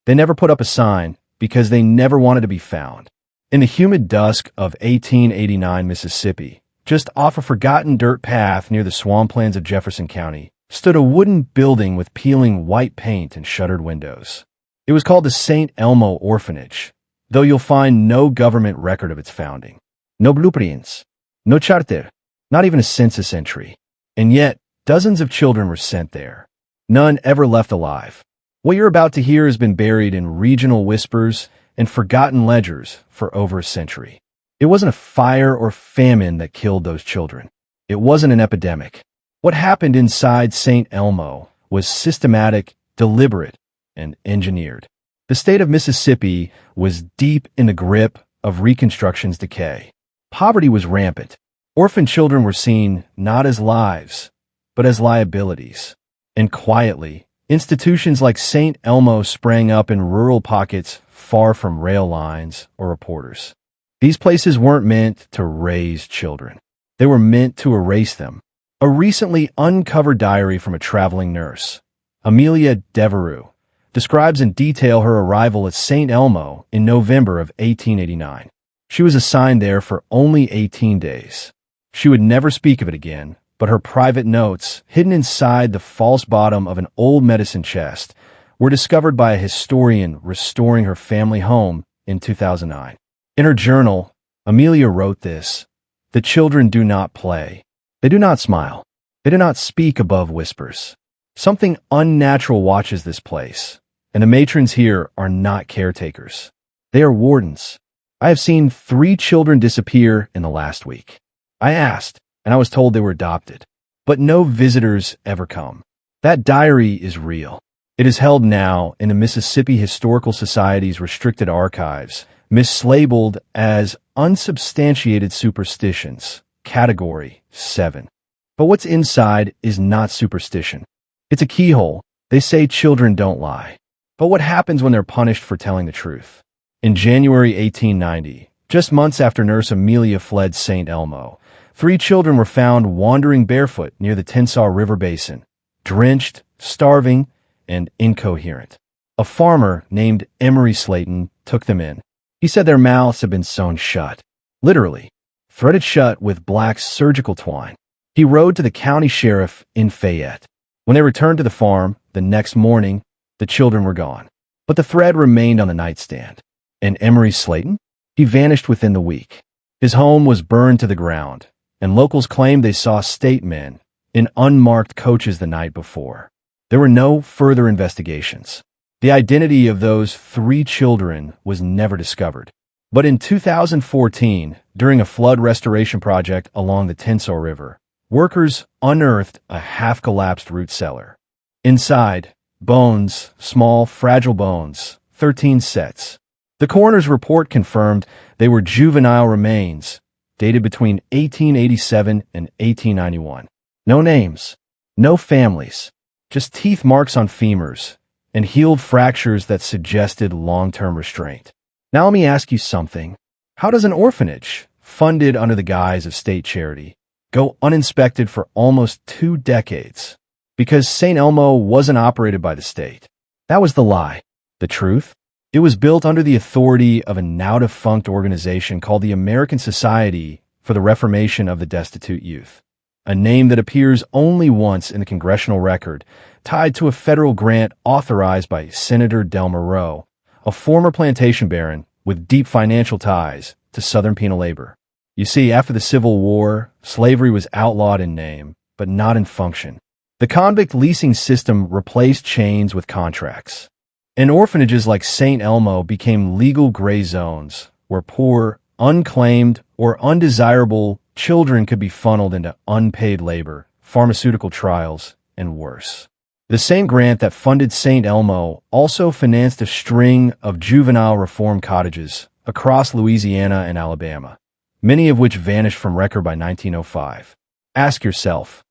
They never put up a sign because they never wanted to be found. In the humid dusk of 1889 Mississippi, just off a forgotten dirt path near the swamplands of Jefferson County, stood a wooden building with peeling white paint and shuttered windows. It was called the Saint Elmo Orphanage, though you'll find no government record of its founding. No blueprints, no charter, not even a census entry. And yet, dozens of children were sent there. None ever left alive. What you're about to hear has been buried in regional whispers and forgotten ledgers for over a century. It wasn't a fire or famine that killed those children. It wasn't an epidemic. What happened inside Saint Elmo was systematic, deliberate, and engineered. The state of Mississippi was deep in the grip of Reconstruction's decay. Poverty was rampant. Orphan children were seen not as lives, but as liabilities. And quietly, institutions like Saint Elmo sprang up in rural pockets far from rail lines or reporters. These places weren't meant to raise children. They were meant to erase them. A recently uncovered diary from a traveling nurse, Amelia Devereux, describes in detail her arrival at Saint Elmo in November of 1889. She was assigned there for only 18 days. She would never speak of it again, but her private notes, hidden inside the false bottom of an old medicine chest, were discovered by a historian restoring her family home in 2009. In her journal, Amelia wrote this: "The children do not play. They do not smile. They do not speak above whispers. Something unnatural watches this place, and the matrons here are not caretakers. They are wardens. I have seen 3 children disappear in the last week. I asked, and I was told they were adopted. But no visitors ever come." That diary is real. It is held now in the Mississippi Historical Society's restricted archives, mislabeled as unsubstantiated superstitions, Category 7. But what's inside is not superstition. It's a keyhole. They say children don't lie. But what happens when they're punished for telling the truth? In January 1890, just months after Nurse Amelia fled St. Elmo, 3 children were found wandering barefoot near the Tensaw River Basin, drenched, starving, and incoherent. A farmer named Emery Slayton took them in. He said their mouths had been sewn shut, literally, threaded shut with black surgical twine. He rode to the county sheriff in Fayette. When they returned to the farm the next morning, the children were gone. But the thread remained on the nightstand. And Emery Slayton? He vanished within the week. His home was burned to the ground, and locals claimed they saw state men in unmarked coaches the night before. There were no further investigations. The identity of those 3 children was never discovered. But in 2014, during a flood restoration project along the Tensaw River, workers unearthed a half-collapsed root cellar. Inside, bones, small, fragile bones, 13 sets. The coroner's report confirmed they were juvenile remains, dated between 1887 and 1891. No names, no families, just teeth marks on femurs, and healed fractures that suggested long-term restraint. Now let me ask you something. How does an orphanage, funded under the guise of state charity, go uninspected for almost 2 decades? Because St. Elmo wasn't operated by the state. That was the lie. The truth? It was built under the authority of a now-defunct organization called the American Society for the Reformation of the Destitute Youth, a name that appears only once in the congressional record, tied to a federal grant authorized by Senator Del Monroe, a former plantation baron with deep financial ties to Southern penal labor. You see, after the Civil War, slavery was outlawed in name, but not in function. The convict leasing system replaced chains with contracts. And orphanages like St. Elmo became legal gray zones where poor, unclaimed, or undesirable children could be funneled into unpaid labor, pharmaceutical trials, and worse. The same grant that funded St. Elmo also financed a string of juvenile reform cottages across Louisiana and Alabama, many of which vanished from record by 1905. Ask yourself,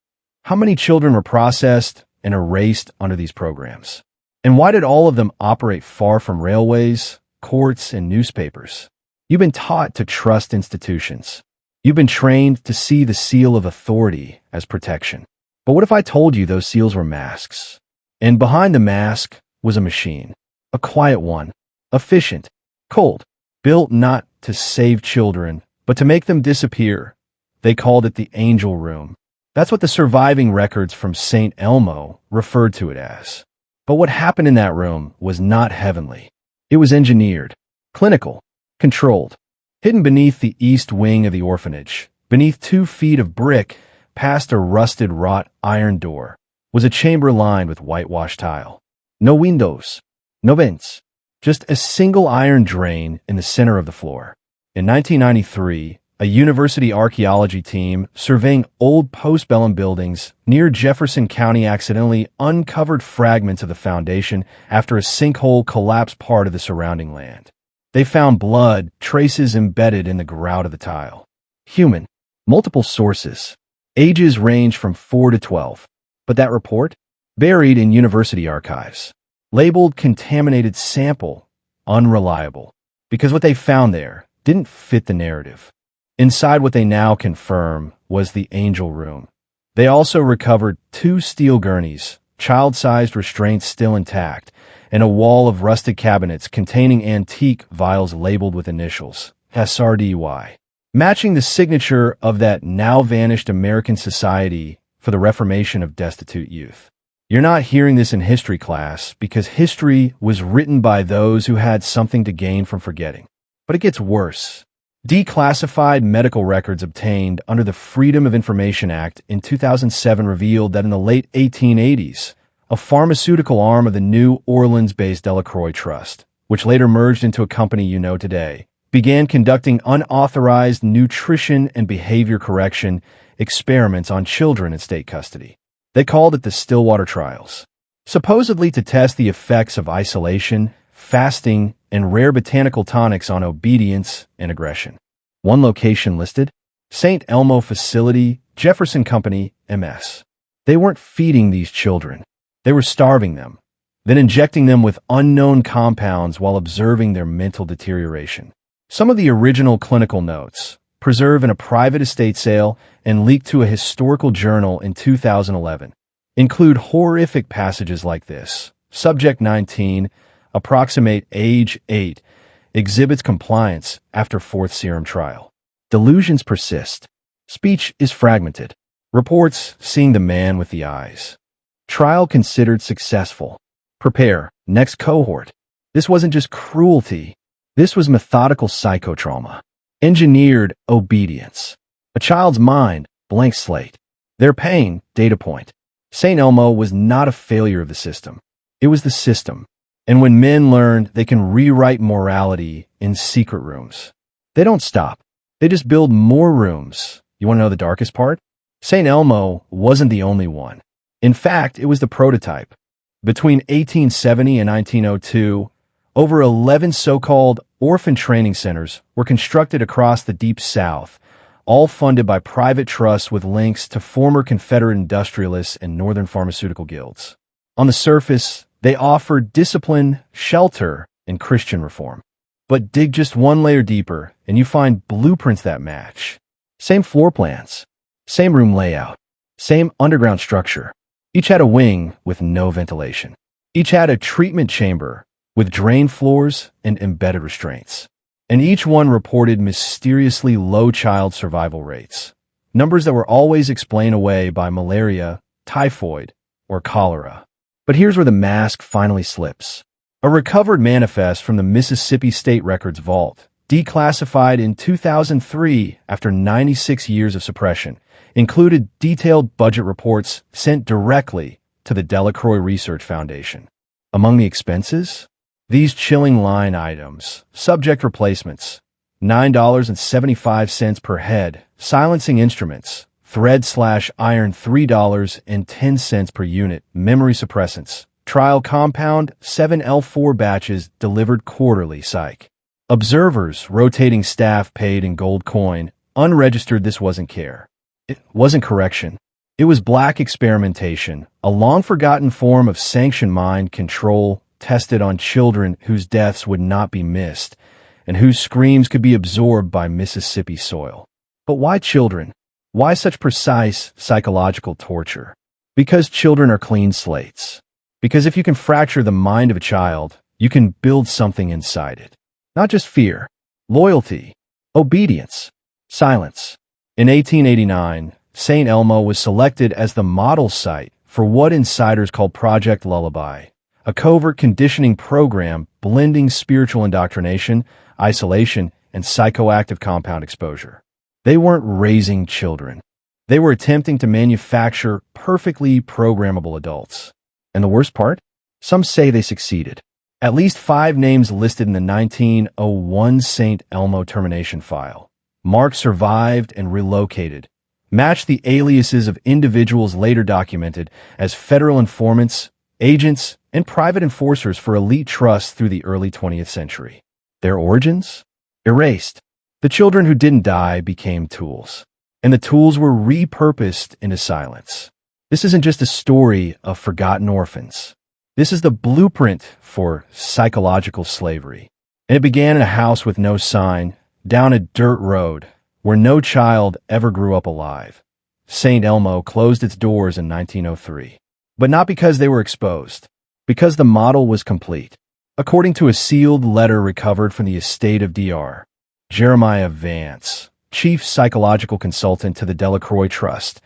how many children were processed and erased under these programs? And why did all of them operate far from railways, courts, and newspapers? You've been taught to trust institutions. You've been trained to see the seal of authority as protection. But what if I told you those seals were masks? And behind the mask was a machine. A quiet one. Efficient. Cold. Built not to save children, but to make them disappear. They called it the Angel Room. That's what the surviving records from Saint Elmo referred to it as. But what happened in that room was not heavenly. It was engineered, clinical, controlled. Hidden beneath the east wing of the orphanage, beneath 2 feet of brick, past a rusted wrought iron door, was a chamber lined with whitewashed tile. No windows, no vents, just a single iron drain in the center of the floor. In 1993, a university archaeology team surveying old postbellum buildings near Jefferson County accidentally uncovered fragments of the foundation after a sinkhole collapsed part of the surrounding land. They found blood traces embedded in the grout of the tile. Human. Multiple sources. Ages range from 4 to 12. But that report? Buried in university archives. Labeled contaminated sample. Unreliable. Because what they found there didn't fit the narrative. Inside what they now confirm was the Angel Room. They also recovered 2 steel gurneys, child-sized restraints still intact, and a wall of rusted cabinets containing antique vials labeled with initials, SRDY, matching the signature of that now-vanished American Society for the Reformation of Destitute Youth. You're not hearing this in history class because history was written by those who had something to gain from forgetting. But it gets worse. Declassified medical records obtained under the Freedom of Information Act in 2007 revealed that in the late 1880s, a pharmaceutical arm of the New Orleans-based Delacroix Trust, which later merged into a company you know today, began conducting unauthorized nutrition and behavior correction experiments on children in state custody. They called it the Stillwater Trials, supposedly to test the effects of isolation, fasting, and rare botanical tonics on obedience and aggression. One location listed, Saint Elmo Facility, Jefferson Company, MS. They weren't feeding these children. They were starving them, then injecting them with unknown compounds while observing their mental deterioration. Some of the original clinical notes, preserved in a private estate sale and leaked to a historical journal in 2011, include horrific passages like this. Subject 19, approximate age 8, exhibits compliance after 4th serum trial. Delusions persist. Speech is fragmented. Reports seeing the man with the eyes. Trial considered successful. Prepare. Next cohort. This wasn't just cruelty. This was methodical psychotrauma. Engineered obedience. A child's mind, blank slate. Their pain, data point. Saint Elmo was not a failure of the system. It was the system. And when men learned they can rewrite morality in secret rooms, they don't stop. They just build more rooms. You want to know the darkest part? Saint Elmo wasn't the only one. In fact, it was the prototype. Between 1870 and 1902, over 11 so-called orphan training centers were constructed across the Deep South, all funded by private trusts with links to former Confederate industrialists and Northern pharmaceutical guilds. On the surface, they offered discipline, shelter, and Christian reform. But dig just one layer deeper, and you find blueprints that match. Same floor plans, same room layout, same underground structure. Each had a wing with no ventilation. Each had a treatment chamber with drained floors and embedded restraints. And each one reported mysteriously low child survival rates, numbers that were always explained away by malaria, typhoid, or cholera. But here's where the mask finally slips. A recovered manifest from the Mississippi State Records Vault, declassified in 2003 after 96 years of suppression, included detailed budget reports sent directly to the Delacroix Research Foundation. Among the expenses, these chilling line items: subject replacements, $9.75 per head, silencing instruments, thread/iron $3.10 per unit, memory suppressants, trial compound 7L4 batches delivered quarterly, psych. Observers, rotating staff paid in gold coin, unregistered. This wasn't care. It wasn't correction. It was black experimentation, a long-forgotten form of sanctioned mind control tested on children whose deaths would not be missed and whose screams could be absorbed by Mississippi soil. But why children? Why such precise psychological torture? Because children are clean slates. Because if you can fracture the mind of a child, you can build something inside it. Not just fear, loyalty, obedience, silence. In 1889, Saint Elmo was selected as the model site for what insiders called Project Lullaby, a covert conditioning program blending spiritual indoctrination, isolation, and psychoactive compound exposure. They weren't raising children. They were attempting to manufacture perfectly programmable adults. And the worst part? Some say they succeeded. At least 5 names listed in the 1901 Saint Elmo termination file. Mark survived and relocated, matched the aliases of individuals later documented as federal informants, agents, and private enforcers for elite trusts through the early 20th century. Their origins? Erased. The children who didn't die became tools, and the tools were repurposed into silence. This isn't just a story of forgotten orphans. This is the blueprint for psychological slavery. And it began in a house with no sign, down a dirt road, where no child ever grew up alive. Saint Elmo closed its doors in 1903. But not because they were exposed, because the model was complete. According to a sealed letter recovered from the estate of Dr. Jeremiah Vance, chief psychological consultant to the Delacroix Trust,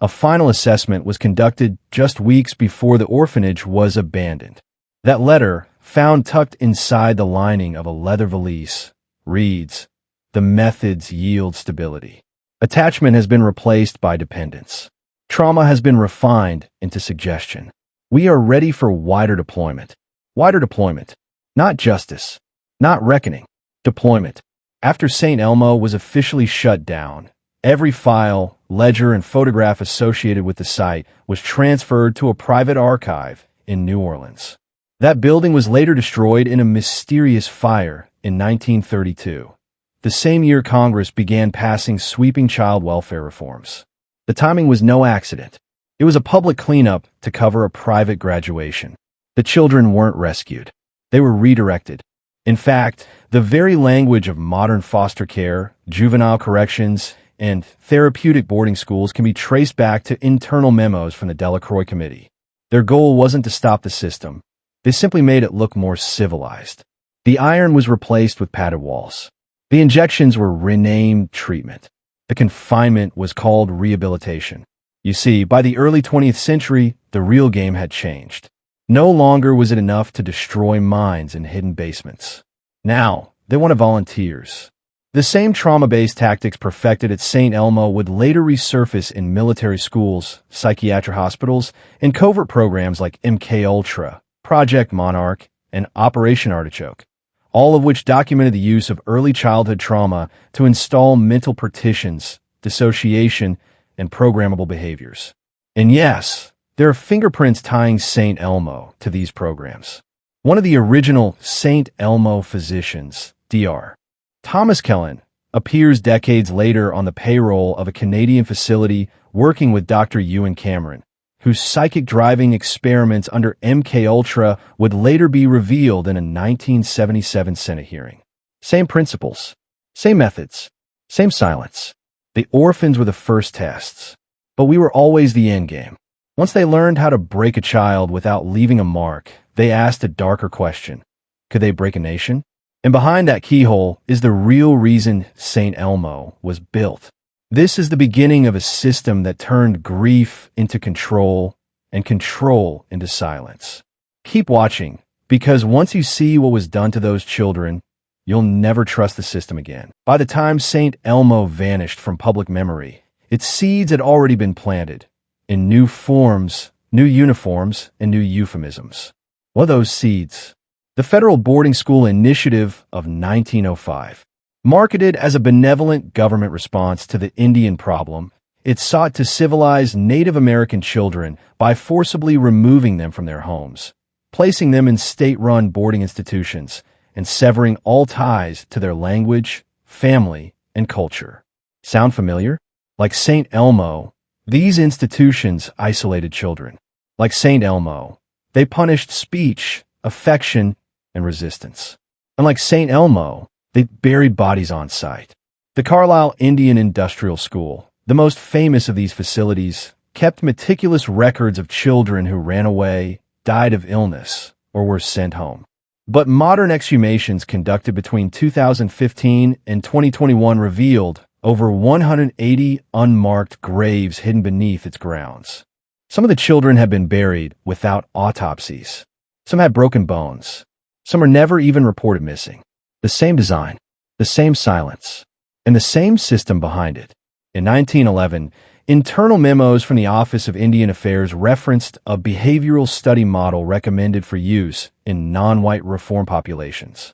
a final assessment was conducted just weeks before the orphanage was abandoned. That letter, found tucked inside the lining of a leather valise, reads, "The methods yield stability. Attachment has been replaced by dependence. Trauma has been refined into suggestion. We are ready for wider deployment." Wider deployment. Not justice. Not reckoning. Deployment. After Saint Elmo was officially shut down, every file, ledger, and photograph associated with the site was transferred to a private archive in New Orleans. That building was later destroyed in a mysterious fire in 1932, the same year Congress began passing sweeping child welfare reforms. The timing was no accident. It was a public cleanup to cover a private graduation. The children weren't rescued. They were redirected. In fact, the very language of modern foster care, juvenile corrections, and therapeutic boarding schools can be traced back to internal memos from the Delacroix Committee. Their goal wasn't to stop the system. They simply made it look more civilized. The iron was replaced with padded walls. The injections were renamed treatment. The confinement was called rehabilitation. You see, by the early 20th century, the real game had changed. No longer was it enough to destroy minds in hidden basements. Now, they wanted volunteers. The same trauma-based tactics perfected at Saint Elmo would later resurface in military schools, psychiatric hospitals, and covert programs like MKUltra, Project Monarch, and Operation Artichoke, all of which documented the use of early childhood trauma to install mental partitions, dissociation, and programmable behaviors. And yes, there are fingerprints tying Saint Elmo to these programs. One of the original Saint Elmo physicians, Dr. Thomas Kellen, appears decades later on the payroll of a Canadian facility working with Dr. Ewan Cameron, whose psychic driving experiments under MKUltra would later be revealed in a 1977 Senate hearing. Same principles, same methods, same silence. The orphans were the first tests, but we were always the endgame. Once they learned how to break a child without leaving a mark, they asked a darker question. Could they break a nation? And behind that keyhole is the real reason Saint Elmo was built. This is the beginning of a system that turned grief into control and control into silence. Keep watching, because once you see what was done to those children, you'll never trust the system again. By the time Saint Elmo vanished from public memory, its seeds had already been planted in new forms, new uniforms, and new euphemisms. What are those seeds? The Federal Boarding School Initiative of 1905. Marketed as a benevolent government response to the Indian problem, it sought to civilize Native American children by forcibly removing them from their homes, placing them in state-run boarding institutions, and severing all ties to their language, family, and culture. Sound familiar? Like Saint Elmo, these institutions isolated children. Like Saint Elmo, they punished speech, affection, and resistance. Unlike Saint Elmo, they buried bodies on site. The Carlisle Indian Industrial School, the most famous of these facilities, kept meticulous records of children who ran away, died of illness, or were sent home. But modern exhumations conducted between 2015 and 2021 revealed over 180 unmarked graves hidden beneath its grounds. Some of the children had been buried without autopsies. Some had broken bones. Some are never even reported missing. The same design, the same silence, and the same system behind it. In 1911, internal memos from the Office of Indian Affairs referenced a behavioral study model recommended for use in non-white reform populations.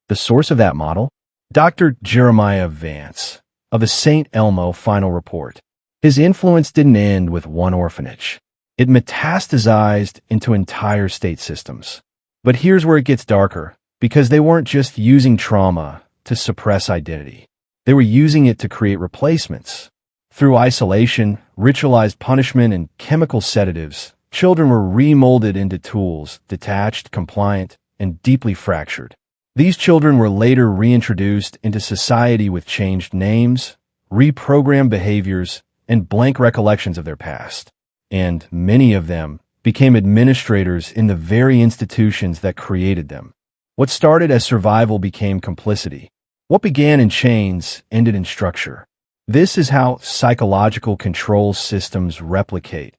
The source of that model? Dr. Jeremiah Vance of the Saint Elmo final report. His influence didn't end with one orphanage. It metastasized into entire state systems. But here's where it gets darker, because they weren't just using trauma to suppress identity. They were using it to create replacements. Through isolation, ritualized punishment, and chemical sedatives, children were remolded into tools, detached, compliant, and deeply fractured. These children were later reintroduced into society with changed names, reprogrammed behaviors, and blank recollections of their past. And many of them became administrators in the very institutions that created them. What started as survival became complicity. What began in chains ended in structure. This is how psychological control systems replicate,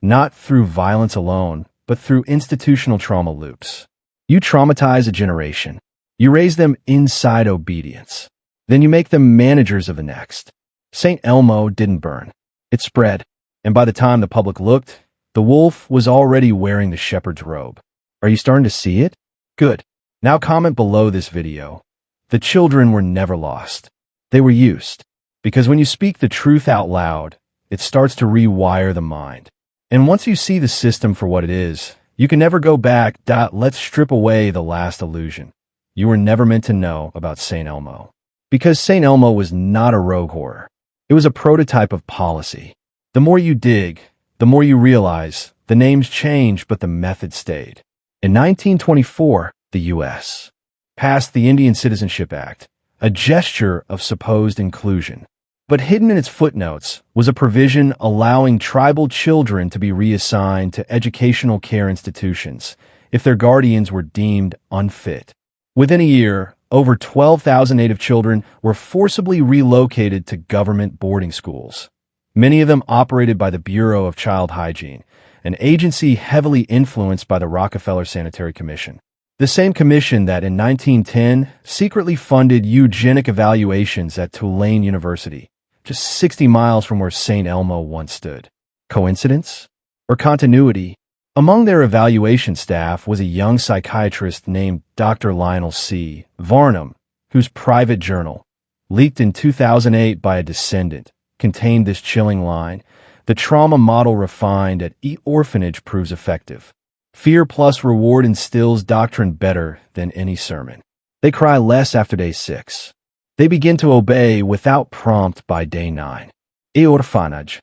not through violence alone, but through institutional trauma loops. You traumatize a generation. You raise them inside obedience. Then you make them managers of the next. Saint Elmo didn't burn. It spread. And by the time the public looked, the wolf was already wearing the shepherd's robe. Are you starting to see it? Good. Now comment below this video. The children were never lost. They were used. Because when you speak the truth out loud, it starts to rewire the mind. And once you see the system for what it is, you can never go back. Let's strip away the last illusion. You were never meant to know about Saint Elmo. Because Saint Elmo was not a rogue horror. It was a prototype of policy. The more you dig, the more you realize the names changed, but the method stayed. In 1924, the U.S. passed the Indian Citizenship Act, a gesture of supposed inclusion. But hidden in its footnotes was a provision allowing tribal children to be reassigned to educational care institutions if their guardians were deemed unfit. Within a year, over 12,000 Native children were forcibly relocated to government boarding schools. Many of them operated by the Bureau of Child Hygiene, an agency heavily influenced by the Rockefeller Sanitary Commission. The same commission that in 1910 secretly funded eugenic evaluations at Tulane University, just 60 miles from where Saint Elmo once stood. Coincidence? Or continuity? Among their evaluation staff was a young psychiatrist named Dr. Lionel C. Varnum, whose private journal, leaked in 2008 by a descendant, contained this chilling line: "The trauma model refined at Orphanage proves effective. Fear plus reward instills doctrine better than any sermon." They cry less after day 6. They begin to obey without prompt by day 9. Orphanage.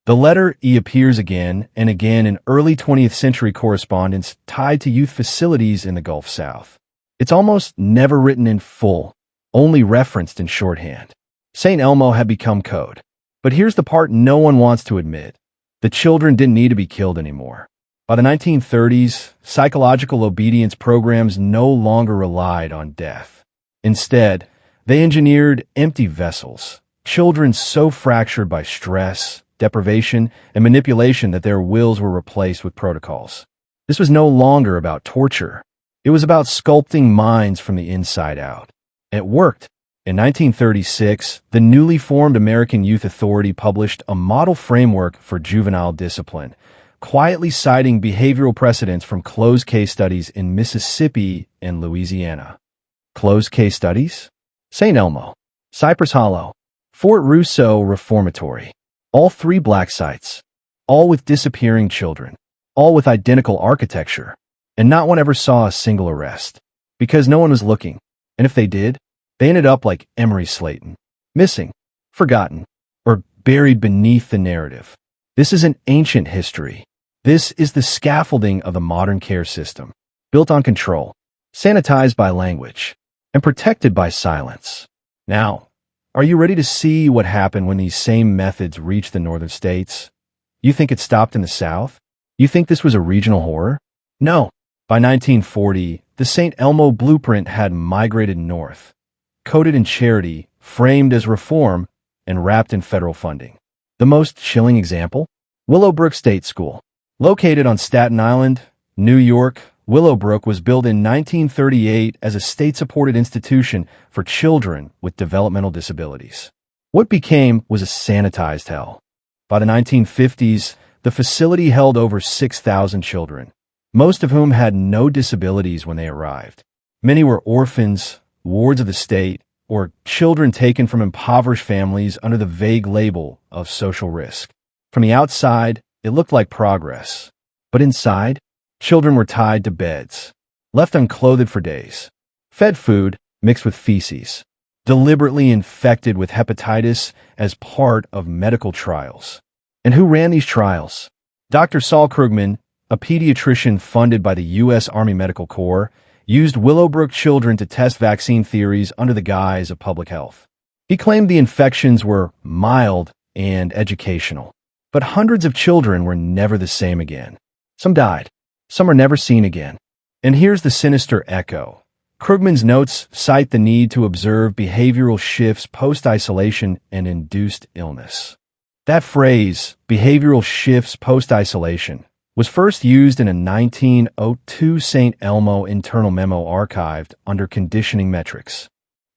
The letter E appears again and again in early 20th century correspondence tied to youth facilities in the Gulf South. It's almost never written in full, only referenced in shorthand. Saint Elmo had become code. But here's the part no one wants to admit. The children didn't need to be killed anymore. By the 1930s, psychological obedience programs no longer relied on death. Instead, they engineered empty vessels, children so fractured by stress, deprivation, and manipulation that their wills were replaced with protocols. This was no longer about torture. It was about sculpting minds from the inside out. It worked. In 1936, the newly formed American Youth Authority published a model framework for juvenile discipline, quietly citing behavioral precedents from closed case studies in Mississippi and Louisiana. Closed case studies? St. Elmo, Cypress Hollow, Fort Russo Reformatory. All 3 black sites, all with disappearing children, all with identical architecture, and not one ever saw a single arrest, because no one was looking, and if they did, they ended up like Emery Slayton, missing, forgotten, or buried beneath the narrative. This is an ancient history. This is the scaffolding of the modern care system, built on control, sanitized by language, and protected by silence. Now, are you ready to see what happened when these same methods reached the northern states? You think it stopped in the South? You think this was a regional horror? No. By 1940, the Saint Elmo blueprint had migrated north, coded in charity, framed as reform, and wrapped in federal funding. The most chilling example? Willowbrook State School. Located on Staten Island, New York, Willowbrook was built in 1938 as a state-supported institution for children with developmental disabilities. What became was a sanitized hell. By the 1950s, the facility held over 6,000 children, most of whom had no disabilities when they arrived. Many were orphans, wards of the state, or children taken from impoverished families under the vague label of social risk. From the outside, it looked like progress. But inside, children were tied to beds, left unclothed for days, fed food mixed with feces, deliberately infected with hepatitis as part of medical trials. And who ran these trials? Dr. Saul Krugman, a pediatrician funded by the U.S. Army Medical Corps, used Willowbrook children to test vaccine theories under the guise of public health. He claimed the infections were mild and educational, but hundreds of children were never the same again. Some died. Some are never seen again. And here's the sinister echo. Krugman's notes cite the need to observe behavioral shifts post-isolation and induced illness. That phrase, behavioral shifts post-isolation, was first used in a 1902 Saint Elmo internal memo archived under conditioning metrics.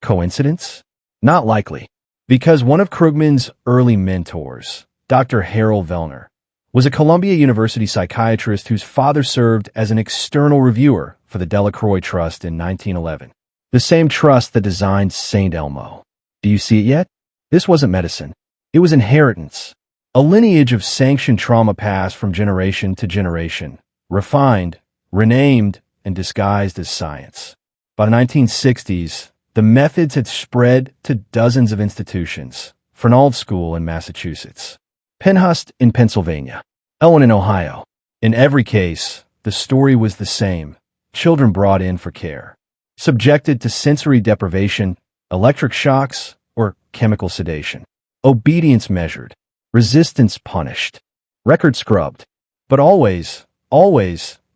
Coincidence? Not likely, because one of Krugman's early mentors, Dr. Harold Vellner, was a Columbia University psychiatrist whose father served as an external reviewer for the Delacroix Trust in 1911, the same trust that designed Saint Elmo. Do you see it yet? This wasn't medicine. It was inheritance, a lineage of sanctioned trauma passed from generation to generation, refined, renamed, and disguised as science. By the 1960s, the methods had spread to dozens of institutions: Fernald School in Massachusetts, Penhust in Pennsylvania, Elwyn in Ohio. In every case, the story was the same: children brought in for care, subjected to sensory deprivation, electric shocks, or chemical sedation, obedience measured, resistance punished, record scrubbed. But always,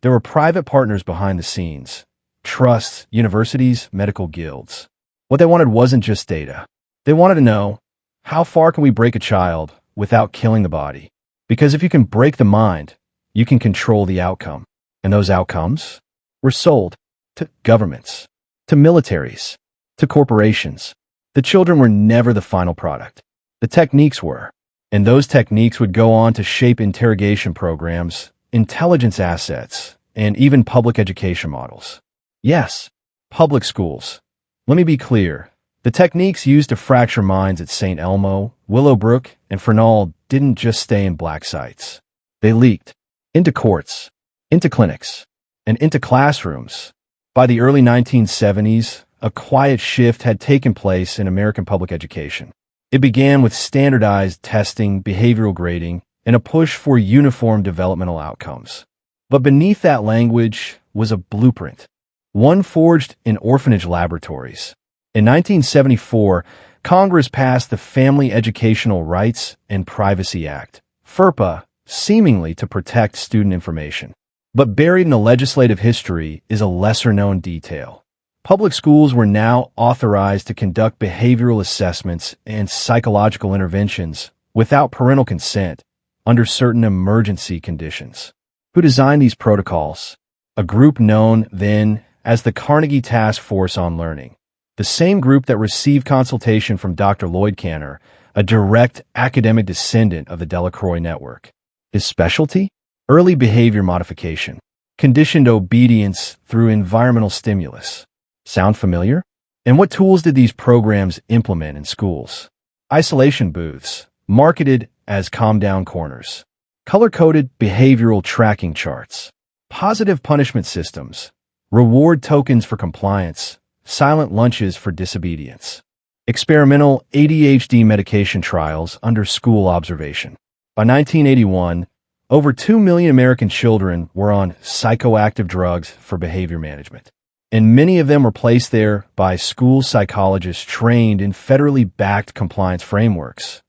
there were private partners behind the scenes: trusts, universities, medical guilds. What they wanted wasn't just data. They wanted to know, how far can we break a child without killing the body? Because if you can break the mind, you can control the outcome. And those outcomes were sold to governments, to militaries, to corporations. The children were never the final product. The techniques were. And those techniques would go on to shape interrogation programs, intelligence assets, and even public education models. Yes, public schools. Let me be clear. The techniques used to fracture minds at Saint Elmo, Willowbrook, and Fernald didn't just stay in black sites. They leaked into courts, into clinics, and into classrooms. By the early 1970s, a quiet shift had taken place in American public education. It began with standardized testing, behavioral grading, and a push for uniform developmental outcomes. But beneath that language was a blueprint, one forged in orphanage laboratories. In 1974, Congress passed the Family Educational Rights and Privacy Act, FERPA, seemingly to protect student information. But buried in the legislative history is a lesser-known detail. Public schools were now authorized to conduct behavioral assessments and psychological interventions without parental consent under certain emergency conditions. Who designed these protocols? A group known then as the Carnegie Task Force on Learning, the same group that received consultation from Dr. Lloyd Kanner, a direct academic descendant of the Delacroix network. His specialty? Early behavior modification, conditioned obedience through environmental stimulus. Sound familiar? And what tools did these programs implement in schools? Isolation booths, marketed as calm-down corners. Color-coded behavioral tracking charts. Positive punishment systems. Reward tokens for compliance. Silent lunches for disobedience. Experimental ADHD medication trials under school observation. By 1981, over 2 million American children were on psychoactive drugs for behavior management. And many of them were placed there by school psychologists trained in federally backed compliance frameworks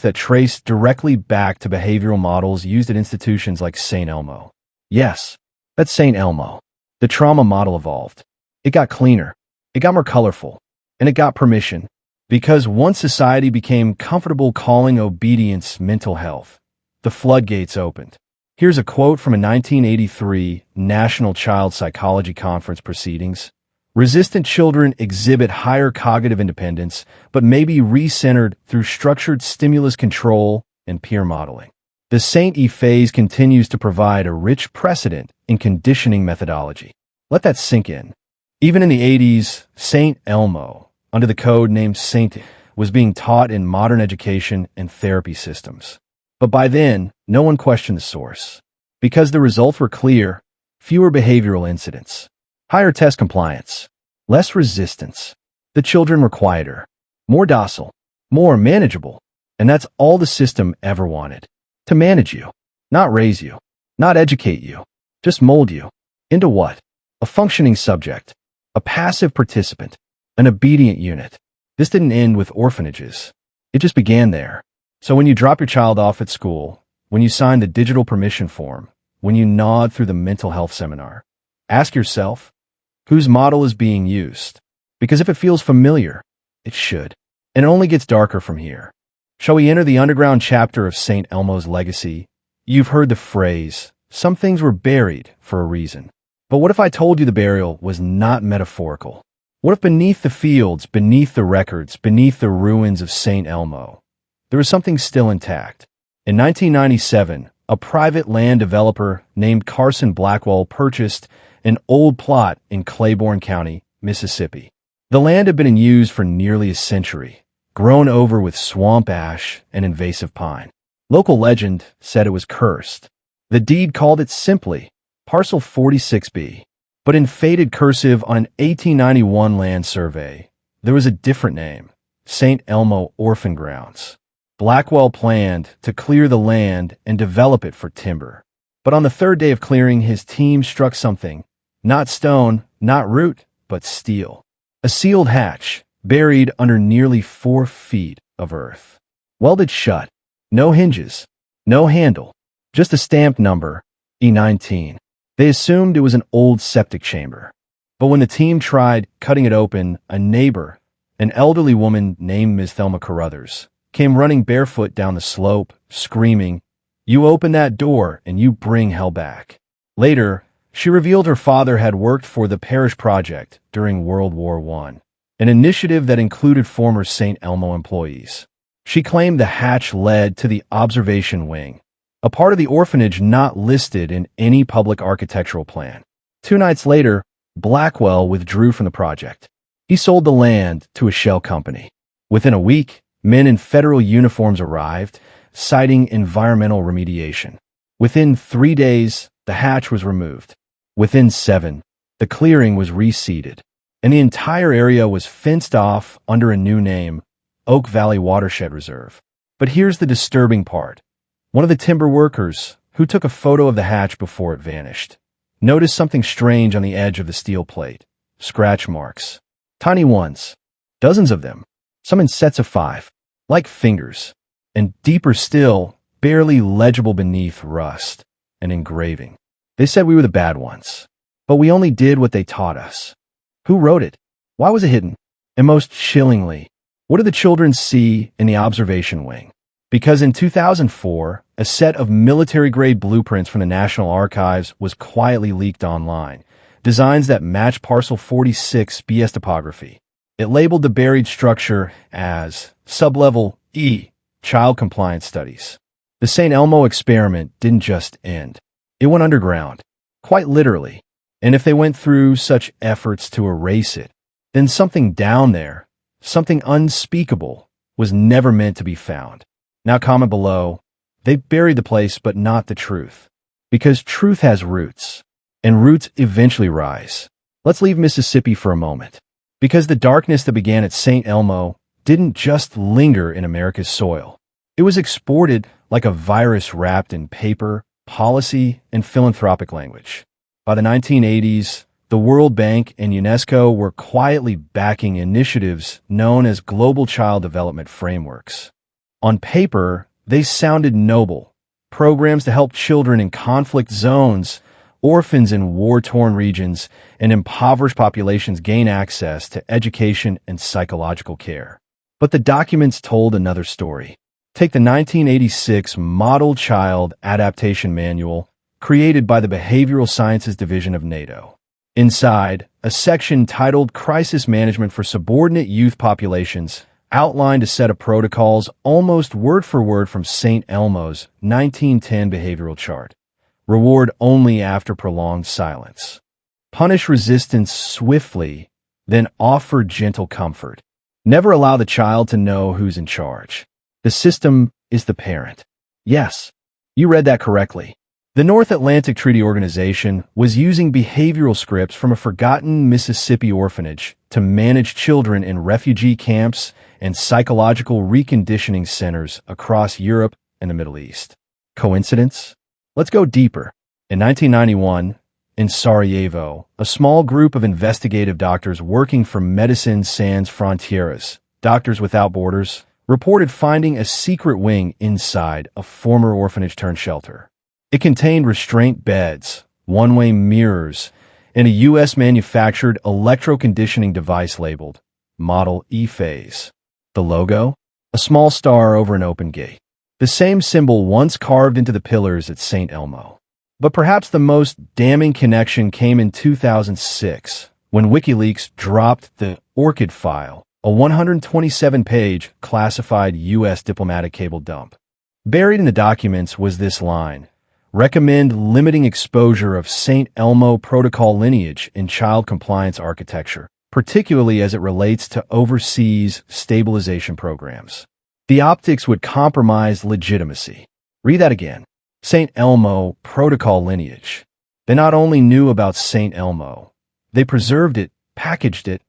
that trace directly back to behavioral models used at institutions like Saint Elmo. Yes, that's Saint Elmo. The trauma model evolved. It got cleaner, it got more colorful, and it got permission. Because once society became comfortable calling obedience mental health, the floodgates opened. Here's a quote from a 1983 National Child Psychology Conference proceedings. Resistant children exhibit higher cognitive independence, but may be recentered through structured stimulus control and peer modeling. The Saint E phase continues to provide a rich precedent in conditioning methodology. Let that sink in. Even in the 80s, Saint Elmo, under the code named Saint, was being taught in modern education and therapy systems. But by then, no one questioned the source. Because the results were clear: fewer behavioral incidents, higher test compliance, less resistance. The children were quieter, more docile, more manageable. And that's all the system ever wanted. To manage you, not raise you, not educate you, just mold you. Into what? A functioning subject, a passive participant, an obedient unit. This didn't end with orphanages. It just began there. So when you drop your child off at school, when you sign the digital permission form, when you nod through the mental health seminar, ask yourself, whose model is being used? Because if it feels familiar, it should. And it only gets darker from here. Shall we enter the underground chapter of Saint Elmo's legacy? You've heard the phrase, some things were buried for a reason. But what if I told you the burial was not metaphorical? What if beneath the fields, beneath the records, beneath the ruins of Saint Elmo, there was something still intact? In 1997, a private land developer named Carson Blackwell purchased an old plot in Claiborne County, Mississippi. The land had been in use for nearly a century, grown over with swamp ash and invasive pine. Local legend said it was cursed. The deed called it simply Parcel 46B. But in faded cursive on an 1891 land survey, there was a different name: Saint Elmo Orphan Grounds. Blackwell planned to clear the land and develop it for timber. But on the third day of clearing, his team struck something. Not stone, not root, but steel. A sealed hatch, buried under nearly 4 feet of earth. Welded shut. No hinges. No handle. Just a stamped number, E19. They assumed it was an old septic chamber. But when the team tried cutting it open, a neighbor, an elderly woman named Ms. Thelma Carruthers, came running barefoot down the slope, screaming, "You open that door and you bring hell back." Later, she revealed her father had worked for the Parish Project during World War I, an initiative that included former Saint Elmo employees. She claimed the hatch led to the observation wing, a part of the orphanage not listed in any public architectural plan. 2 nights later, Blackwell withdrew from the project. He sold the land to a shell company. Within a week, men in federal uniforms arrived, citing environmental remediation. Within 3 days, the hatch was removed. Within 7, the clearing was reseeded, and the entire area was fenced off under a new name, Oak Valley Watershed Reserve. But here's the disturbing part. One of the timber workers, who took a photo of the hatch before it vanished, noticed something strange on the edge of the steel plate. Scratch marks. Tiny ones. Dozens of them. Some in sets of 5. Like fingers. And deeper still, barely legible beneath rust. An engraving. They said we were the bad ones. But we only did what they taught us. Who wrote it? Why was it hidden? And most chillingly, what did the children see in the observation wing? Because in 2004, a set of military-grade blueprints from the National Archives was quietly leaked online, designs that match Parcel 46 BS topography. It labeled the buried structure as Sublevel E, Child Compliance Studies. The St. Elmo experiment didn't just end. It went underground, quite literally. And if they went through such efforts to erase it, then something down there, something unspeakable, was never meant to be found. Now comment below, they buried the place but not the truth. Because truth has roots, and roots eventually rise. Let's leave Mississippi for a moment. Because the darkness that began at St. Elmo didn't just linger in America's soil. It was exported like a virus wrapped in paper, policy, and philanthropic language. By the 1980s, the World Bank and UNESCO were quietly backing initiatives known as Global Child Development Frameworks. On paper, they sounded noble, programs to help children in conflict zones orphans in war-torn regions and impoverished populations gain access to education and psychological care. But the documents told another story. Take the 1986 Model Child Adaptation Manual, created by the Behavioral Sciences Division of NATO. Inside, a section titled Crisis Management for Subordinate Youth Populations outlined a set of protocols almost word for word from Saint Elmo's 1910 behavioral chart. Reward only after prolonged silence. Punish resistance swiftly, then offer gentle comfort. Never allow the child to know who's in charge. The system is the parent. Yes, you read that correctly. The North Atlantic Treaty Organization was using behavioral scripts from a forgotten Mississippi orphanage to manage children in refugee camps and psychological reconditioning centers across Europe and the Middle East. Coincidence? Let's go deeper. In 1991, in Sarajevo, a small group of investigative doctors working for Médecins Sans Frontières, Doctors Without Borders, reported finding a secret wing inside a former orphanage-turned-shelter. It contained restraint beds, one-way mirrors, and a U.S.-manufactured electroconditioning device labeled Model E-Phase. The logo? A small star over an open gate. The same symbol once carved into the pillars at Saint Elmo. But perhaps the most damning connection came in 2006, when WikiLeaks dropped the Orchid file, a 127-page classified U.S. diplomatic cable dump. Buried in the documents was this line: recommend limiting exposure of Saint Elmo protocol lineage in child compliance architecture, particularly as it relates to overseas stabilization programs. The optics would compromise legitimacy. Read that again. Saint Elmo protocol lineage. They not only knew about Saint Elmo, they preserved it, packaged it,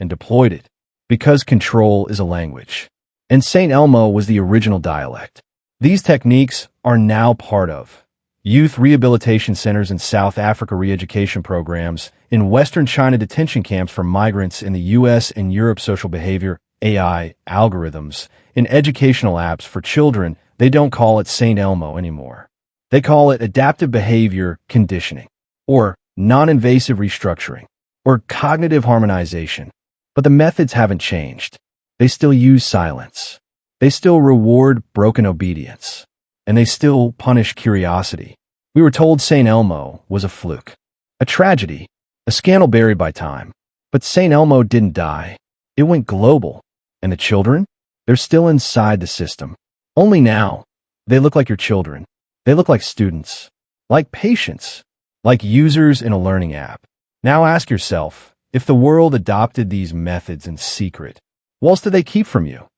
and deployed it. Because control is a language. And Saint Elmo was the original dialect. These techniques are now part of youth rehabilitation centers in South Africa, re-education programs in Western China, detention camps for migrants in the U.S. and Europe, social behavior, AI, algorithms, in educational apps for children. They don't call it Saint Elmo anymore. They call it adaptive behavior conditioning, or non-invasive restructuring, or cognitive harmonization. But the methods haven't changed. They still use silence. They still reward broken obedience. And they still punish curiosity. We were told Saint Elmo was a fluke, a tragedy, a scandal buried by time. But Saint Elmo didn't die. It went global. And the children? They're still inside the system. Only now, they look like your children. They look like students, like patients, like users in a learning app. Now ask yourself, if the world adopted these methods in secret, what else do they keep from you?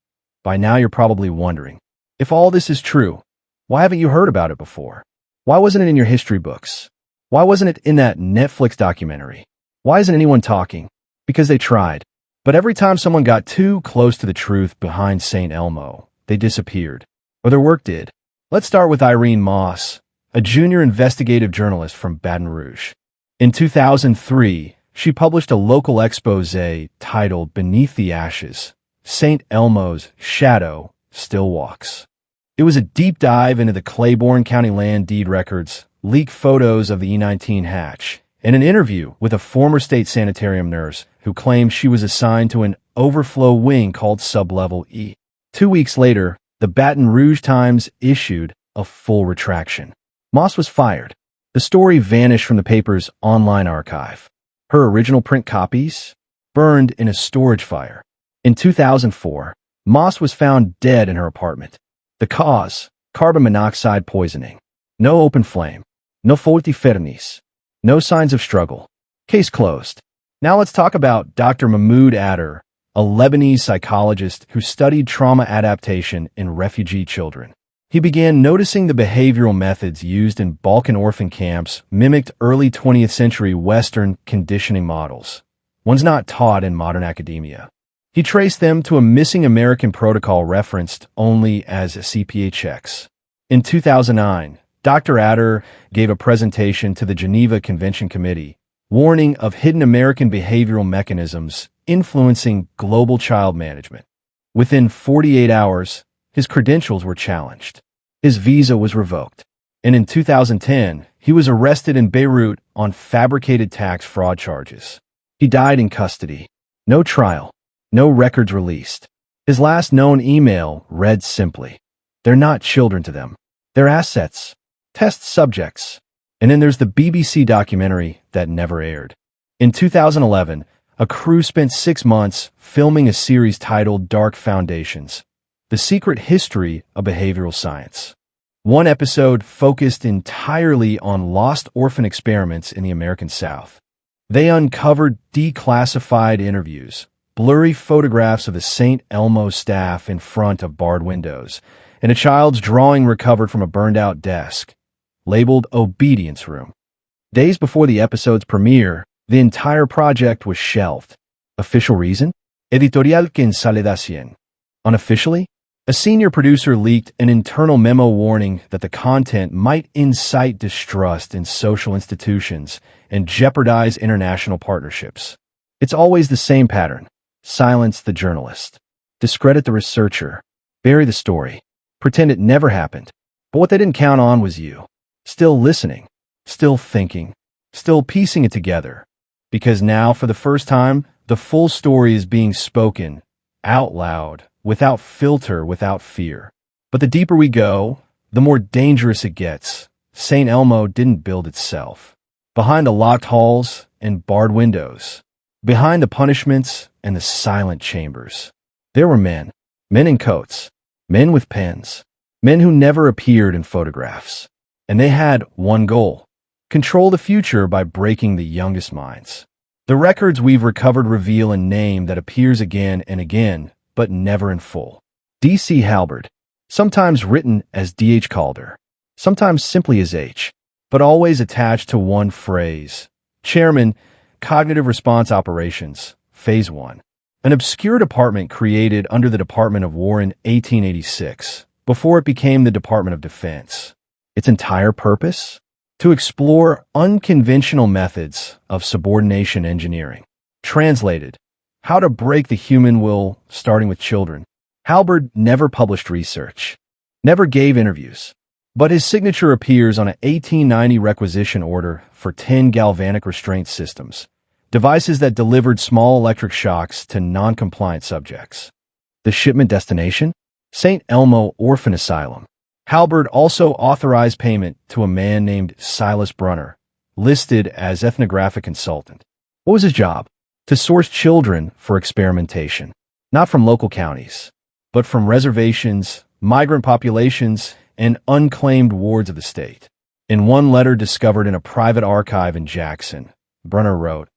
By now you're probably wondering, if all this is true, why haven't you heard about it before? Why wasn't it in your history books? Why wasn't it in that Netflix documentary? Why isn't anyone talking? Because they tried. But every time someone got too close to the truth behind Saint Elmo, they disappeared. Or their work did. Let's start with Irene Moss, a junior investigative journalist from Baton Rouge. In 2003, she published a local expose titled Beneath the Ashes, Saint Elmo's Shadow Still Walks. It was a deep dive into the Claiborne County land deed records, leaked photos of the E-19 hatch, and an interview with a former state sanitarium nurse who claimed she was assigned to an overflow wing called Sublevel E. 2 weeks later, the Baton Rouge Times issued a full retraction. Moss was fired. The story vanished from the paper's online archive. Her original print copies burned in a storage fire. In 2004, Moss was found dead in her apartment. The cause? Carbon monoxide poisoning. No open flame. No faulty furnace. No signs of struggle. Case closed. Now let's talk about Dr. Mahmoud Atter, a Lebanese psychologist who studied trauma adaptation in refugee children. He began noticing the behavioral methods used in Balkan orphan camps mimicked early 20th century Western conditioning models, ones not taught in modern academia. He traced them to a missing American protocol referenced only as CPA checks. In 2009, Dr. Atter gave a presentation to the Geneva Convention Committee, warning of hidden American behavioral mechanisms influencing global child management. Within 48 hours, his credentials were challenged. His visa was revoked. And in 2010, he was arrested in Beirut on fabricated tax fraud charges. He died in custody. No trial. No records released. His last known email read simply, "They're not children to them. They're assets. Test subjects." And then there's the BBC documentary that never aired. In 2011, a crew spent 6 months filming a series titled Dark Foundations, The Secret History of Behavioral Science. One episode focused entirely on lost orphan experiments in the American South. They uncovered declassified interviews, blurry photographs of the Saint Elmo staff in front of barred windows, and a child's drawing recovered from a burned-out desk, labeled Obedience Room. Days before the episode's premiere, the entire project was shelved. Official reason? Editorial Consolidación. Unofficially, a senior producer leaked an internal memo warning that the content might incite distrust in social institutions and jeopardize international partnerships. It's always the same pattern. Silence the journalist. Discredit the researcher. Bury the story. Pretend it never happened. But what they didn't count on was you. Still listening. Still thinking. Still piecing it together. Because now, for the first time, the full story is being spoken out loud, without filter, without fear. But the deeper we go, the more dangerous it gets. Saint Elmo didn't build itself. Behind the locked halls and barred windows, behind the punishments and the silent chambers, there were men. Men in coats. Men with pens. Men who never appeared in photographs. And they had one goal: control the future by breaking the youngest minds. The records we've recovered reveal a name that appears again and again, but never in full. D.C. Halberd, sometimes written as D.H. Calder, sometimes simply as H, but always attached to one phrase. Chairman, Cognitive Response Operations, Phase 1. An obscure department created under the Department of War in 1886, before it became the Department of Defense. Its entire purpose? To explore unconventional methods of subordination engineering. Translated, how to break the human will, starting with children. Halberd never published research, never gave interviews, but his signature appears on an 1890 requisition order for 10 galvanic restraint systems, devices that delivered small electric shocks to non-compliant subjects. The shipment destination? Saint Elmo Orphan Asylum. Halberd also authorized payment to a man named Silas Brunner, listed as ethnographic consultant. What was his job? To source children for experimentation, not from local counties, but from reservations, migrant populations, and unclaimed wards of the state. In one letter discovered in a private archive in Jackson, Brunner wrote,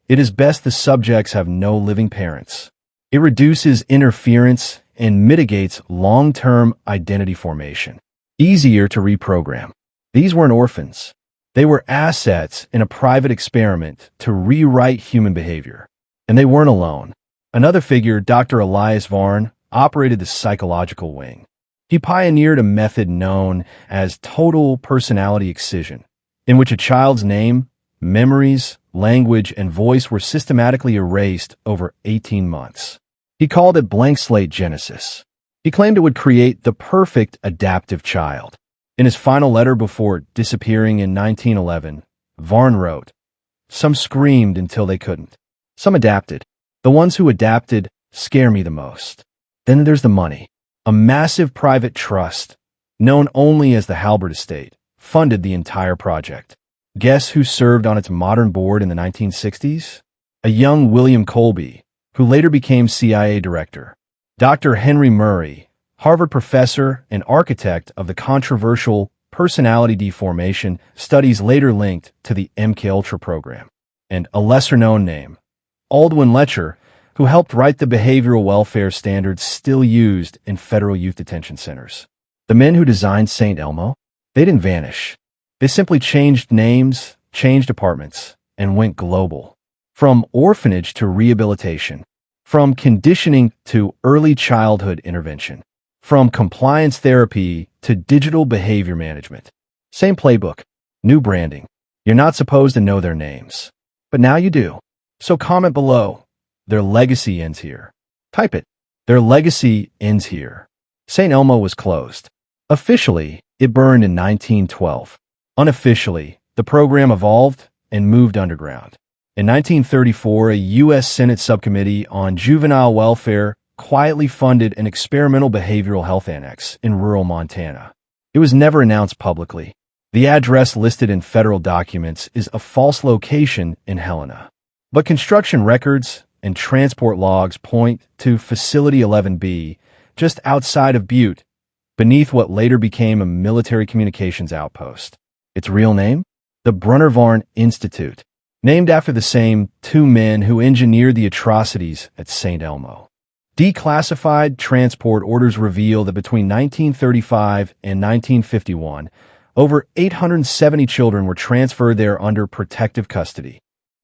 "It is best the subjects have no living parents. It reduces interference and mitigates long-term identity formation. Easier to reprogram." These weren't orphans. They were assets in a private experiment to rewrite human behavior. And they weren't alone. Another figure, Dr. Elias Varn, operated the psychological wing. He pioneered a method known as total personality excision, in which a child's name, memories, language, and voice were systematically erased over 18 months. He called it blank slate genesis. He claimed it would create the perfect adaptive child. In his final letter before disappearing in 1911, Varn wrote, "Some screamed until they couldn't. Some adapted. The ones who adapted scare me the most. Then there's the money. A massive private trust, known only as the Halberd Estate, funded the entire project. Guess who served on its modern board in the 1960s? A young William Colby, who later became CIA director. Dr. Henry Murray, Harvard professor and architect of the controversial personality deformation studies later linked to the MKUltra program. And a lesser-known name, Aldwin Letcher, who helped write the behavioral welfare standards still used in federal youth detention centers. The men who designed Saint Elmo, they didn't vanish. They simply changed names, changed departments, and went global. From orphanage to rehabilitation. From conditioning to early childhood intervention. From compliance therapy to digital behavior management. Same playbook, new branding. You're not supposed to know their names. But now you do. So comment below. Their legacy ends here. Type it. Their legacy ends here. Saint Elmo was closed. Officially, it burned in 1912. Unofficially, the program evolved and moved underground. In 1934, a U.S. Senate subcommittee on juvenile welfare quietly funded an experimental behavioral health annex in rural Montana. It was never announced publicly. The address listed in federal documents is a false location in Helena. But construction records and transport logs point to Facility 11B, just outside of Butte, beneath what later became a military communications outpost. Its real name? The Brunnervarn Institute, named after the same two men who engineered the atrocities at Saint Elmo. Declassified transport orders reveal that between 1935 and 1951, over 870 children were transferred there under protective custody.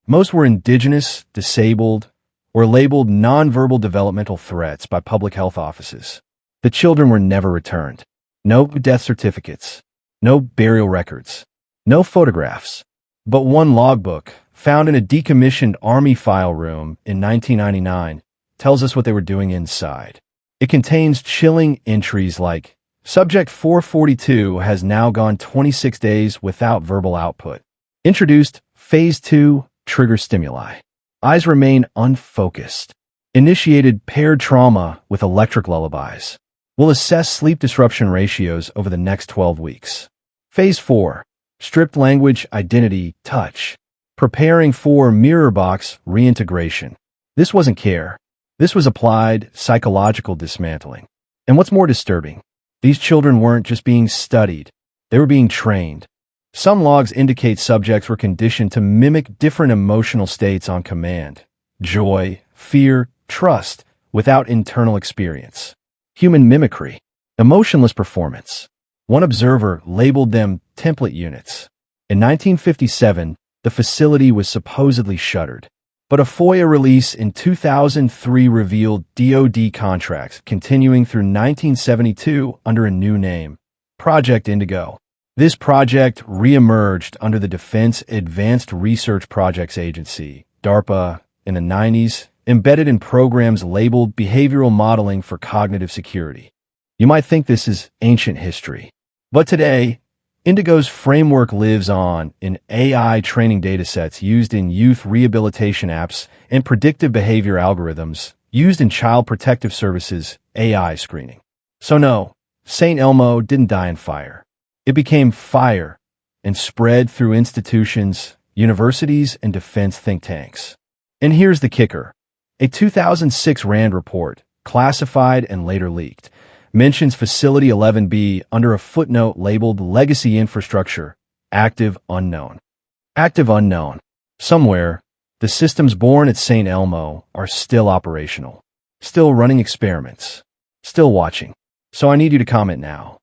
Most were indigenous, disabled, or labeled nonverbal developmental threats by public health offices. The children were never returned. No death certificates, no burial records, no photographs. But one logbook, found in a decommissioned Army file room in 1999, tells us what they were doing inside. It contains chilling entries like, Subject 442 has now gone 26 days without verbal output. Introduced Phase 2 trigger stimuli. Eyes remain unfocused. Initiated paired trauma with electric lullabies. Will assess sleep disruption ratios over the next 12 weeks. Phase 4. Stripped language, identity, touch. Preparing for mirror box reintegration. This wasn't care. This was applied psychological dismantling. And what's more disturbing, these children weren't just being studied. They were being trained. Some logs indicate subjects were conditioned to mimic different emotional states on command. Joy, fear, trust, without internal experience. Human mimicry. Emotionless performance. One observer labeled them template units. In 1957, the facility was supposedly shuttered. But a FOIA release in 2003 revealed DoD contracts continuing through 1972 under a new name, Project Indigo. This project re-emerged under the Defense Advanced Research Projects Agency, DARPA, in the 90s, embedded in programs labeled Behavioral Modeling for Cognitive Security. You might think this is ancient history. But today, Indigo's framework lives on in AI training datasets used in youth rehabilitation apps and predictive behavior algorithms used in Child Protective Services AI screening. So no, Saint Elmo didn't die in fire. It became fire and spread through institutions, universities, and defense think tanks. And here's the kicker. A 2006 RAND report, classified and later leaked, mentions Facility 11B under a footnote labeled Legacy Infrastructure, Active Unknown. Active Unknown. Somewhere, the systems born at Saint Elmo are still operational, still running experiments, still watching. So I need you to comment now.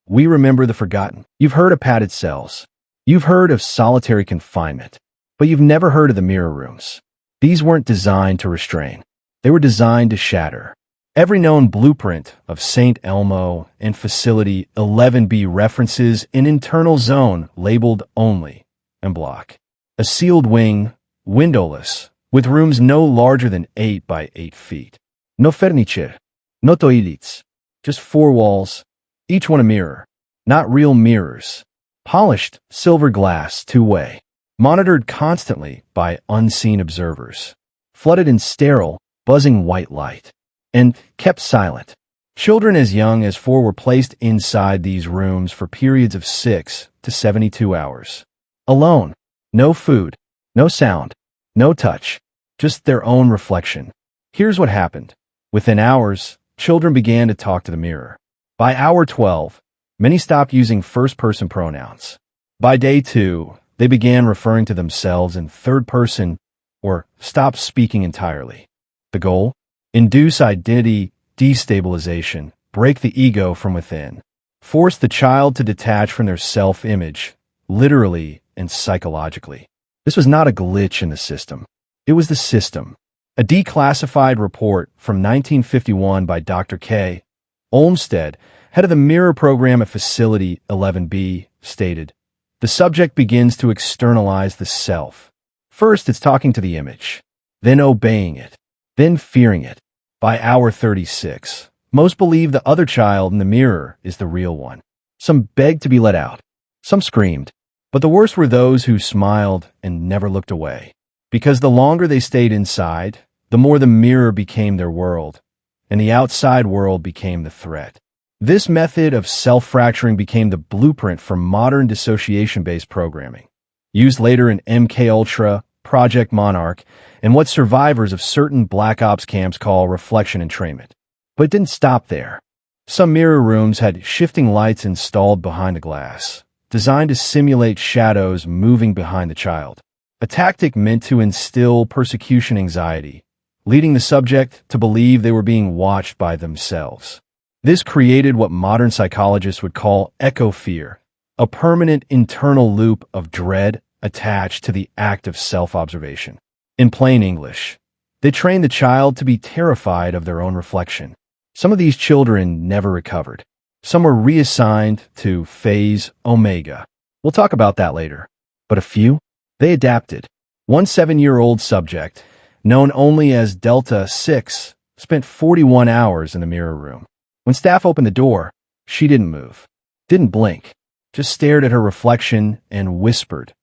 We remember the forgotten. You've heard of padded cells. You've heard of solitary confinement. But you've never heard of the mirror rooms. These weren't designed to restrain. They were designed to shatter. Every known blueprint of Saint Elmo and Facility 11B references an internal zone labeled Only and Block. A sealed wing, windowless, with rooms no larger than 8 by 8 feet. No furniture, no toilets, just 4 walls, each one a mirror. Not real mirrors. Polished silver glass, two-way. Monitored constantly by unseen observers. Flooded in sterile, buzzing white light. And kept silent. Children as young as 4 were placed inside these rooms for periods of 6 to 72 hours. Alone. No food. No sound. No touch. Just their own reflection. Here's what happened. Within hours, children began to talk to the mirror. By hour 12, many stopped using first-person pronouns. By day 2, they began referring to themselves in third person or stopped speaking entirely. The goal? Induce identity destabilization, break the ego from within, force the child to detach from their self-image, literally and psychologically. This was not a glitch in the system. It was the system. A declassified report from 1951 by Dr. K. Olmsted, head of the Mirror program at Facility 11B, stated, "The subject begins to externalize the self. First, it's talking to the image, then obeying it, then fearing it. By hour 36, most believe the other child in the mirror is the real one. Some begged to be let out. Some screamed. But the worst were those who smiled and never looked away. Because the longer they stayed inside, the more the mirror became their world, and the outside world became the threat. This method of self-fracturing became the blueprint for modern dissociation-based programming, used later in MKUltra, Project Monarch, and what survivors of certain Black Ops camps call reflection entrainment. But it didn't stop there. Some mirror rooms had shifting lights installed behind the glass, designed to simulate shadows moving behind the child, a tactic meant to instill persecution anxiety, leading the subject to believe they were being watched by themselves. This created what modern psychologists would call echo fear, a permanent internal loop of dread attached to the act of self-observation. In plain English, they trained the child to be terrified of their own reflection. Some of these children never recovered. Some were reassigned to phase Omega. We'll talk about that later. But a few, they adapted. One 7-year-old subject, known only as Delta 6, spent 41 hours in the mirror room. When staff opened the door, she didn't move, didn't blink, just stared at her reflection and whispered.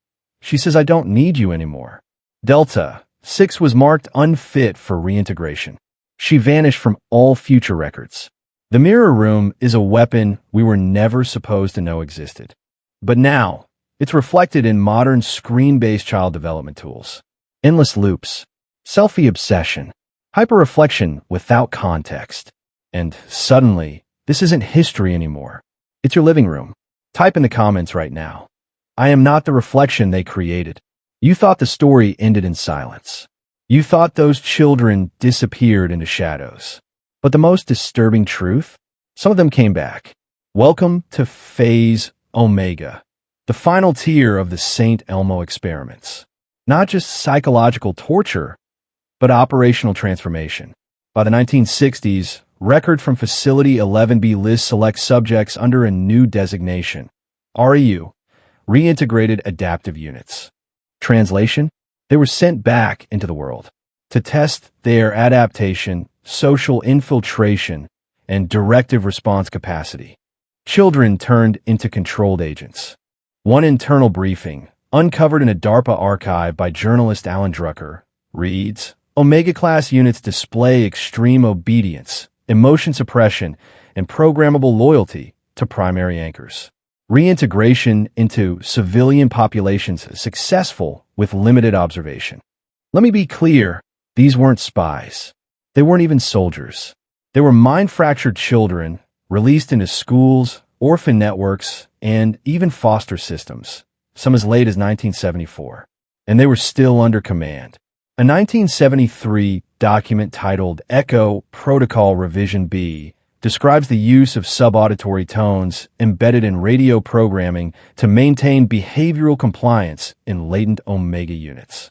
She says, "I don't need you anymore." Delta 6 was marked unfit for reintegration. She vanished from all future records. The mirror room is a weapon we were never supposed to know existed. But now, it's reflected in modern screen-based child development tools. Endless loops, selfie obsession, hyperreflection without context. And suddenly, this isn't history anymore. It's your living room. Type in the comments right now. I am not the reflection they created. You thought the story ended in silence. You thought those children disappeared into shadows. But the most disturbing truth? Some of them came back. Welcome to Phase Omega, the final tier of the Saint Elmo experiments. Not just psychological torture, but operational transformation. By the 1960s, record from Facility 11B lists select subjects under a new designation, REU, Reintegrated Adaptive Units. Translation? They were sent back into the world to test their adaptation, social infiltration, and directive response capacity. Children turned into controlled agents. One internal briefing, uncovered in a DARPA archive by journalist Alan Drucker, reads, Omega-class units display extreme obedience, emotion suppression, and programmable loyalty to primary anchors. Reintegration into civilian populations is successful with limited observation. Let me be clear, these weren't spies. They weren't even soldiers. They were mind-fractured children released into schools, orphan networks, and even foster systems, some as late as 1974. And they were still under command. A 1973 document titled Echo Protocol Revision B describes the use of subauditory tones embedded in radio programming to maintain behavioral compliance in latent Omega units.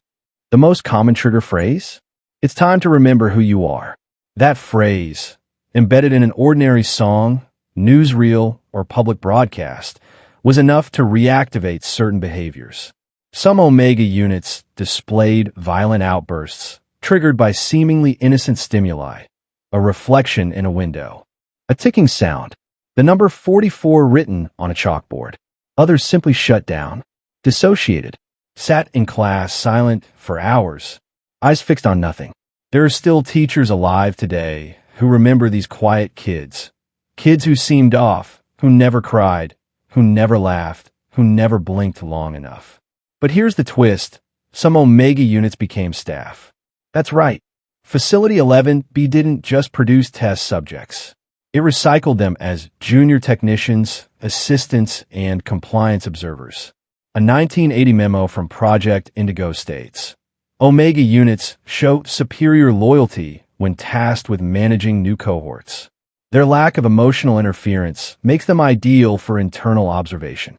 The most common trigger phrase? It's time to remember who you are. That phrase, embedded in an ordinary song, newsreel, or public broadcast, was enough to reactivate certain behaviors. Some Omega units displayed violent outbursts, triggered by seemingly innocent stimuli, a reflection in a window, a ticking sound, the number 44 written on a chalkboard. Others simply shut down, dissociated, sat in class silent for hours, eyes fixed on nothing. There are still teachers alive today who remember these quiet kids who seemed off, who never cried, who never laughed, who never blinked long enough. But here's the twist. Some Omega units became staff. That's right. Facility 11B didn't just produce test subjects. It recycled them as junior technicians, assistants, and compliance observers. A 1980 memo from Project Indigo states, Omega units show superior loyalty when tasked with managing new cohorts. Their lack of emotional interference makes them ideal for internal observation.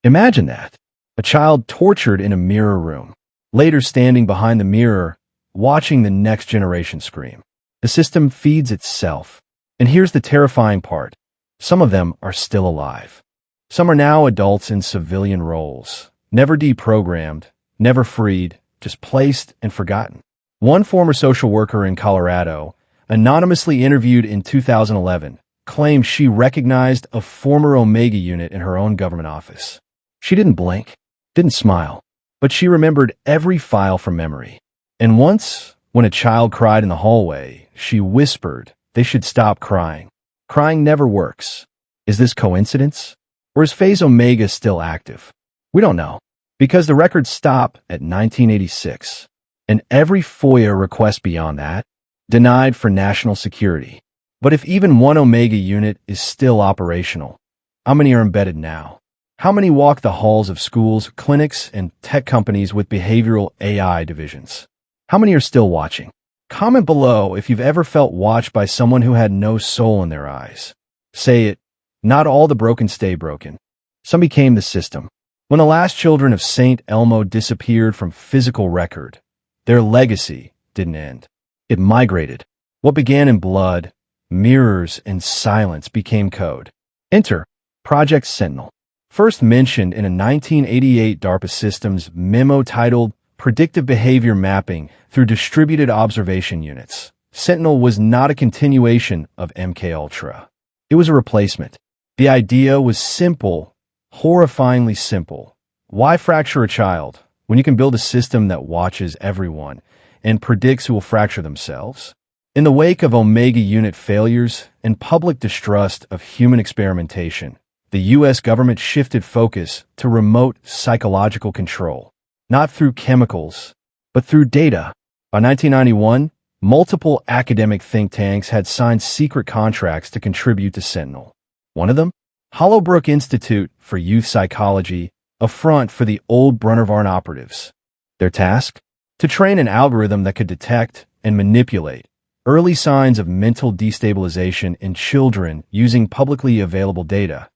Imagine that. A child tortured in a mirror room, later standing behind the mirror, watching the next generation scream. The system feeds itself. And here's the terrifying part. Some of them are still alive. Some are now adults in civilian roles, never deprogrammed, never freed, just placed and forgotten. One former social worker in Colorado, anonymously interviewed in 2011, claimed she recognized a former Omega unit in her own government office. She didn't blink, didn't smile, but she remembered every file from memory. And once, when a child cried in the hallway, she whispered they should stop crying. Crying never works. Is this coincidence? Or is Phase Omega still active? We don't know, because the records stop at 1986, and every FOIA request beyond that, denied for national security. But if even one Omega unit is still operational, how many are embedded now? How many walk the halls of schools, clinics, and tech companies with behavioral AI divisions? How many are still watching? Comment below if you've ever felt watched by someone who had no soul in their eyes. Say it, not all the broken stay broken. Some became the system. When the last children of Saint Elmo disappeared from physical record, their legacy didn't end. It migrated. What began in blood, mirrors, and silence became code. Enter Project Sentinel. First mentioned in a 1988 DARPA Systems memo titled Predictive Behavior Mapping Through Distributed Observation Units, Sentinel was not a continuation of MKUltra. It was a replacement. The idea was simple, horrifyingly simple. Why fracture a child when you can build a system that watches everyone and predicts who will fracture themselves? In the wake of Omega unit failures and public distrust of human experimentation, the U.S. government shifted focus to remote psychological control, not through chemicals, but through data. By 1991, multiple academic think tanks had signed secret contracts to contribute to Sentinel. One of them, Hollowbrook Institute for Youth Psychology, a front for the old Brunnervarn operatives. Their task? To train an algorithm that could detect and manipulate early signs of mental destabilization in children using publicly available data,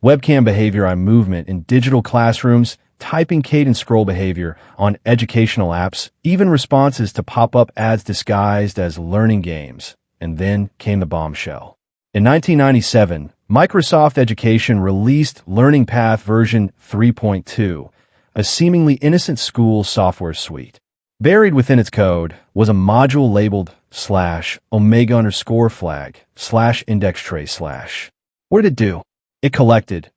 webcam behavior eye movement in digital classrooms, typing cadence scroll behavior on educational apps, even responses to pop-up ads disguised as learning games. And then came the bombshell. In 1997, Microsoft Education released Learning Path version 3.2, a seemingly innocent school software suite. Buried within its code was a module labeled /omega_flag/index tray/. What did it do? It collected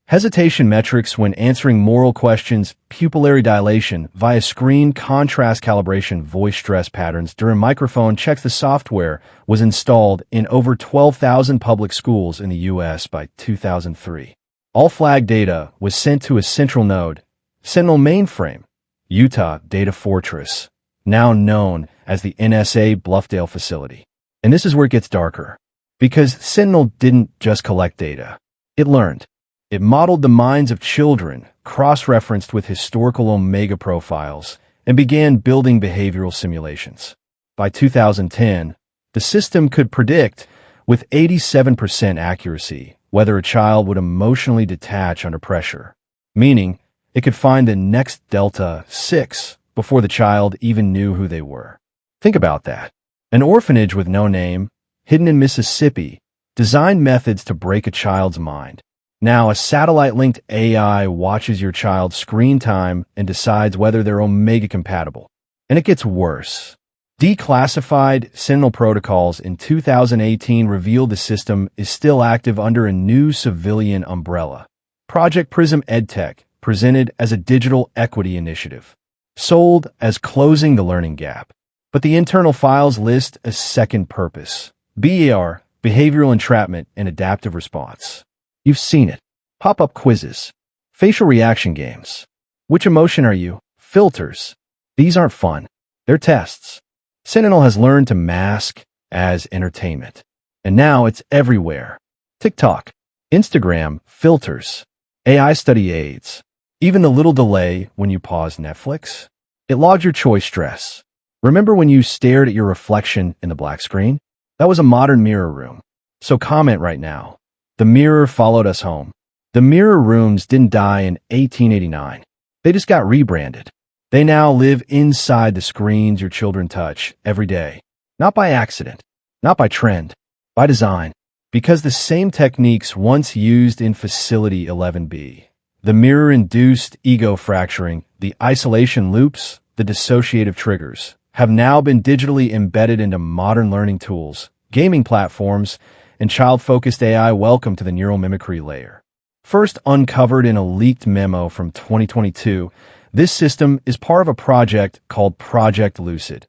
hesitation metrics when answering moral questions, pupillary dilation via screen contrast calibration, voice stress patterns during microphone checks. The software was installed in over 12,000 public schools in the U.S. by 2003. All flag data was sent to a central node, Sentinel mainframe, Utah Data Fortress, now known as the NSA Bluffdale facility. And this is where it gets darker, because Sentinel didn't just collect data. It learned. It modeled the minds of children, cross-referenced with historical Omega profiles, and began building behavioral simulations. By 2010, the system could predict, with 87% accuracy, whether a child would emotionally detach under pressure, meaning it could find the next Delta 6 before the child even knew who they were. Think about that. An orphanage with no name, hidden in Mississippi, designed methods to break a child's mind. Now, a satellite-linked AI watches your child's screen time and decides whether they're Omega compatible. And it gets worse. Declassified Sentinel protocols in 2018 revealed the system is still active under a new civilian umbrella. Project Prism EdTech, presented as a digital equity initiative, sold as closing the learning gap. But the internal files list a second purpose: BER, behavioral entrapment and adaptive response. You've seen it. Pop-up quizzes, facial reaction games. Which emotion are you? Filters. These aren't fun. They're tests. Sentinel has learned to mask as entertainment. And now it's everywhere. TikTok, Instagram, filters, AI study aids, even the little delay when you pause Netflix. It logged your choice stress. Remember when you stared at your reflection in the black screen? That was a modern mirror room. So comment right now. The mirror followed us home. The mirror rooms didn't die in 1889. They just got rebranded. They now live inside the screens your children touch every day. Not by accident, not by trend, by design. Because the same techniques once used in Facility 11B, the mirror-induced ego fracturing, the isolation loops, the dissociative triggers, have now been digitally embedded into modern learning tools, gaming platforms, and child-focused AI welcome to the neural mimicry layer. First uncovered in a leaked memo from 2022, this system is part of a project called Project Lucid,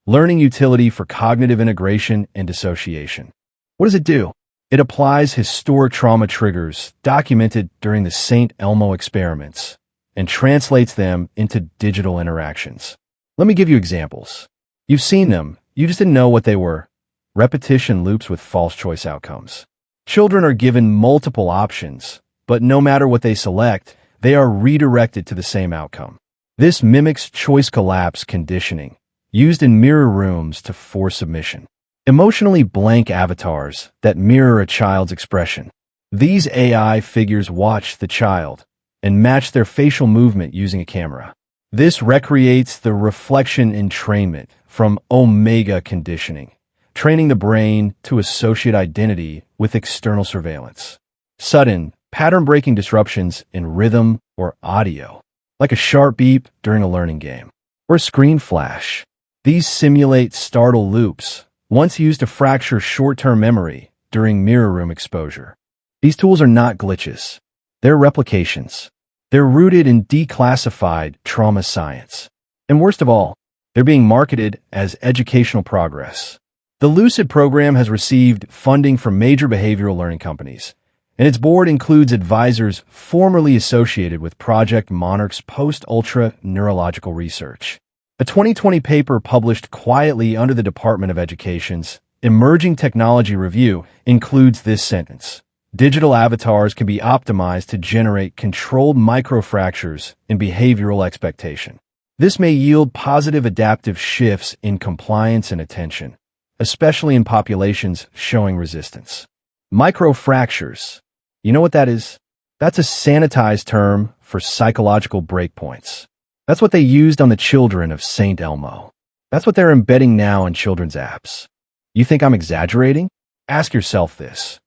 learning utility for cognitive integration and dissociation. What does it do? It applies historic trauma triggers documented during the Saint Elmo experiments and translates them into digital interactions. Let me give you examples. You've seen them, you just didn't know what they were. Repetition loops with false choice outcomes. Children are given multiple options, but no matter what they select, they are redirected to the same outcome. This mimics choice collapse conditioning, used in mirror rooms to force submission. Emotionally blank avatars that mirror a child's expression. These AI figures watch the child and match their facial movement using a camera. This recreates the reflection entrainment from omega conditioning, training the brain to associate identity with external surveillance. Sudden, pattern-breaking disruptions in rhythm or audio, like a sharp beep during a learning game, or a screen flash. These simulate startle loops, once used to fracture short-term memory during mirror room exposure. These tools are not glitches. They're replications. They're rooted in declassified trauma science. And worst of all, they're being marketed as educational progress. The Lucid program has received funding from major behavioral learning companies, and its board includes advisors formerly associated with Project Monarch's post-ultra neurological research. A 2020 paper published quietly under the Department of Education's Emerging Technology Review includes this sentence: digital avatars can be optimized to generate controlled microfractures in behavioral expectation. This may yield positive adaptive shifts in compliance and attention, especially in populations showing resistance. Microfractures. You know what that is? That's a sanitized term for psychological breakpoints. That's what they used on the children of Saint Elmo. That's what they're embedding now in children's apps. You think I'm exaggerating? Ask yourself this.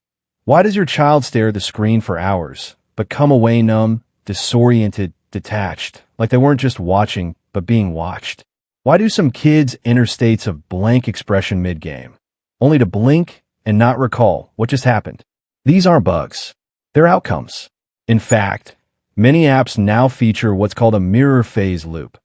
Why does your child stare at the screen for hours, but come away numb, disoriented, detached, like they weren't just watching, but being watched? Why do some kids enter states of blank expression mid-game, only to blink and not recall what just happened? These aren't bugs. They're outcomes. In fact, many apps now feature what's called a mirror phase loop,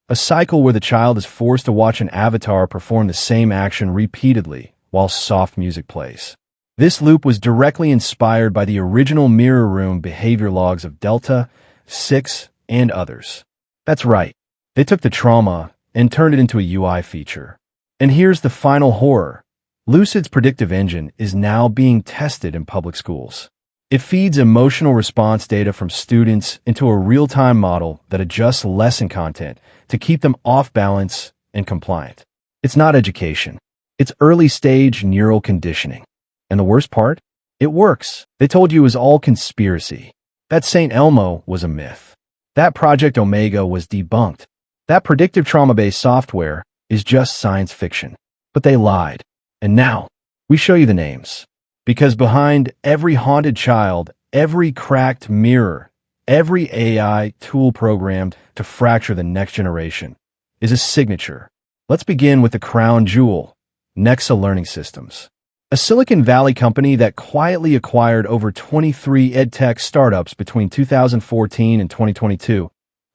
a cycle where the child is forced to watch an avatar perform the same action repeatedly while soft music plays. This loop was directly inspired by the original mirror room behavior logs of Delta, 6, and others. That's right. They took the trauma and turned it into a UI feature. And here's the final horror. Lucid's predictive engine is now being tested in public schools. It feeds emotional response data from students into a real-time model that adjusts lesson content to keep them off balance and compliant. It's not education. It's early-stage neural conditioning. And the worst part? It works. They told you it was all conspiracy. That Saint Elmo was a myth. That Project Omega was debunked. That predictive trauma-based software is just science fiction. But they lied. And now, we show you the names. Because behind every haunted child, every cracked mirror, every AI tool programmed to fracture the next generation is a signature. Let's begin with the crown jewel, Nexa Learning Systems, a Silicon Valley company that quietly acquired over 23 edtech startups between 2014 and 2022,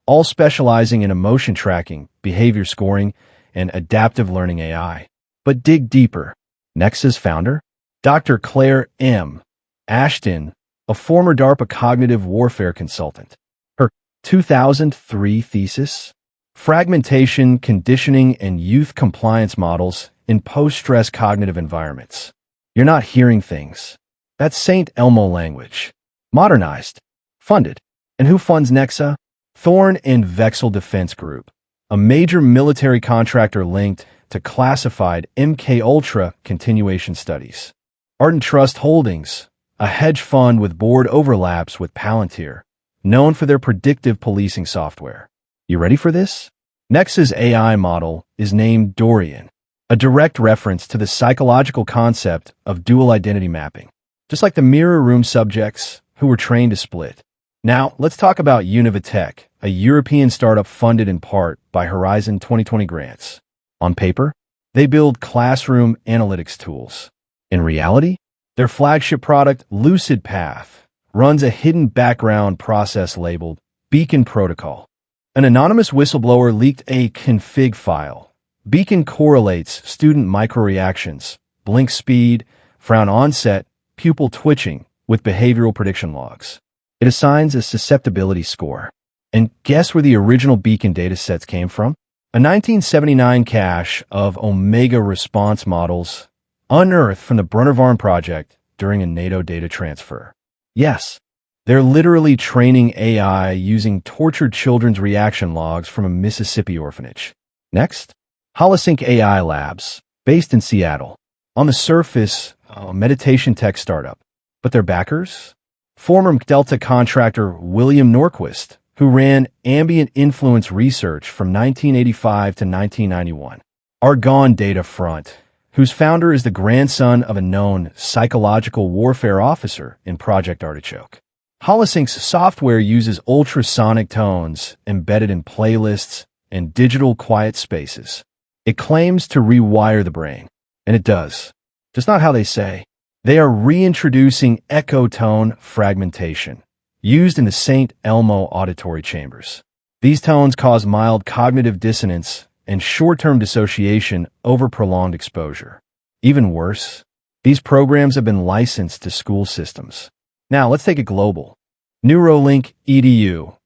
all specializing in emotion tracking, behavior scoring, and adaptive learning AI. But dig deeper. Nexa's founder? Dr. Claire M. Ashton, a former DARPA cognitive warfare consultant. Her 2003 thesis? Fragmentation, Conditioning, and Youth Compliance Models in Post-Stress Cognitive Environments. You're not hearing things. That's Saint Elmo language. Modernized. Funded. And who funds Nexa? Thorn and Vexel Defense Group, a major military contractor linked to classified MKUltra continuation studies. Ardent Trust Holdings, a hedge fund with board overlaps with Palantir, known for their predictive policing software. You ready for this? Nexa's AI model is named Dorian, a direct reference to the psychological concept of dual identity mapping, just like the mirror room subjects who were trained to split. Now, let's talk about Univitech, a European startup funded in part by Horizon 2020 grants. On paper, they build classroom analytics tools. In reality, Their flagship product, Lucid Path, runs a hidden background process labeled Beacon Protocol. An anonymous whistleblower leaked a config file. Beacon correlates student microreactions, blink speed, frown onset, pupil twitching with behavioral prediction logs. It assigns a susceptibility score. And guess where the original Beacon datasets came from? A 1979 cache of Omega response models unearthed from the Brunnervarn project during a NATO data transfer. Yes, they're literally training AI using tortured children's reaction logs from a Mississippi orphanage. Next, Holosync AI Labs, based in Seattle. On the surface, a meditation tech startup. But their backers? Former Delta contractor William Norquist, who ran ambient influence research from 1985 to 1991. Argonne Datafront, whose founder is the grandson of a known psychological warfare officer in Project Artichoke. Holosync's software uses ultrasonic tones embedded in playlists and digital quiet spaces. It claims to rewire the brain, and it does. Just not how they say. They are reintroducing echo tone fragmentation, used in the Saint Elmo auditory chambers. These tones cause mild cognitive dissonance and short-term dissociation over prolonged exposure. Even worse, these programs have been licensed to school systems. Now, let's take it global. Neuralink EDU,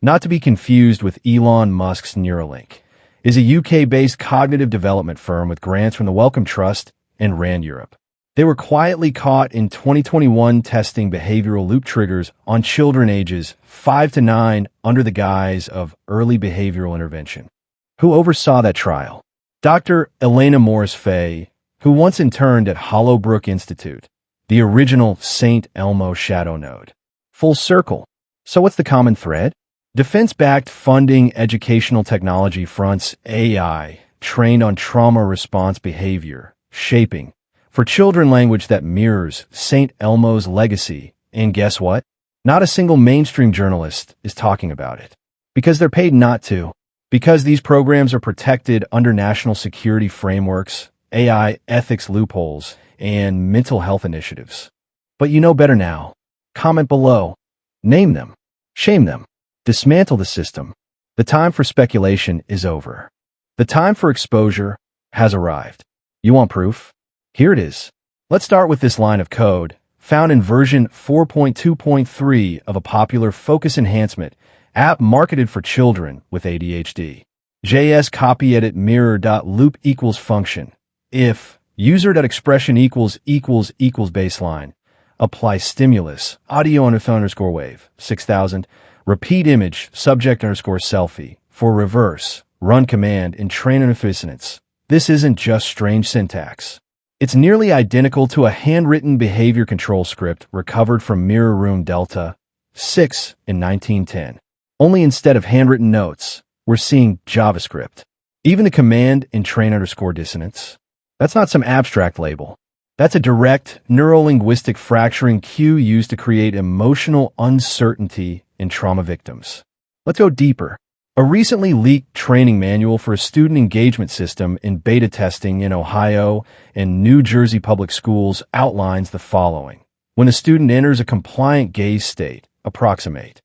not to be confused with Elon Musk's Neuralink, is a UK-based cognitive development firm with grants from the Wellcome Trust and RAND Europe. They were quietly caught in 2021 testing behavioral loop triggers on children ages 5 to 9 under the guise of early behavioral intervention. Who oversaw that trial? Dr. Elena Morris-Fay, who once interned at Hollowbrook Institute, the original Saint Elmo shadow node. Full circle. So what's the common thread? Defense-backed funding educational technology fronts AI, trained on trauma response behavior, shaping, for children language that mirrors Saint Elmo's legacy. And guess what? Not a single mainstream journalist is talking about it. Because they're paid not to. Because these programs are protected under national security frameworks, AI ethics loopholes, and mental health initiatives. But you know better now. Comment below. Name them. Shame them. Dismantle the system. The time for speculation is over. The time for exposure has arrived. You want proof? Here it is. Let's start with this line of code, found in version 4.2.3 of a popular focus enhancement app marketed for children with ADHD. JS copy edit mirror.loop equals function. If user.expression equals baseline, apply stimulus, audio underscore wave, 6000, repeat image, subject underscore selfie, for reverse, run command, and train dissonance. This isn't just strange syntax. It's nearly identical to a handwritten behavior control script recovered from Mirror Room Delta 6 in 1910. Only instead of handwritten notes, we're seeing JavaScript. Even the command in train underscore dissonance. That's not some abstract label. That's a direct neurolinguistic fracturing cue used to create emotional uncertainty in trauma victims. Let's go deeper. A recently leaked training manual for a student engagement system in beta testing in Ohio and New Jersey public schools outlines the following. When a student enters a compliant gaze state, approximate.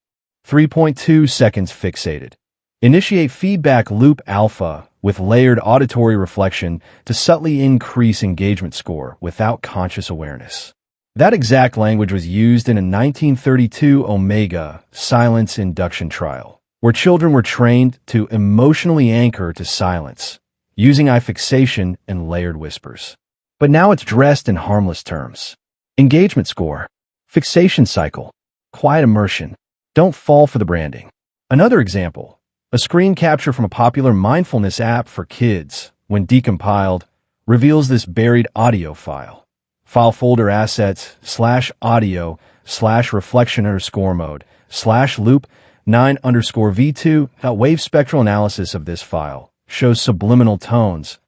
3.2 seconds fixated. Initiate feedback loop alpha with layered auditory reflection to subtly increase engagement score without conscious awareness. That exact language was used in a 1932 Omega silence induction trial, where children were trained to emotionally anchor to silence, using eye fixation and layered whispers. But now it's dressed in harmless terms. Engagement score, fixation cycle, quiet immersion. Don't fall for the branding. Another example, a screen capture from a popular mindfulness app for kids, when decompiled, reveals this buried audio file. File folder assets /audio /reflection underscore mode /loop 9 underscore v2. Wave spectral analysis of this file shows subliminal tones,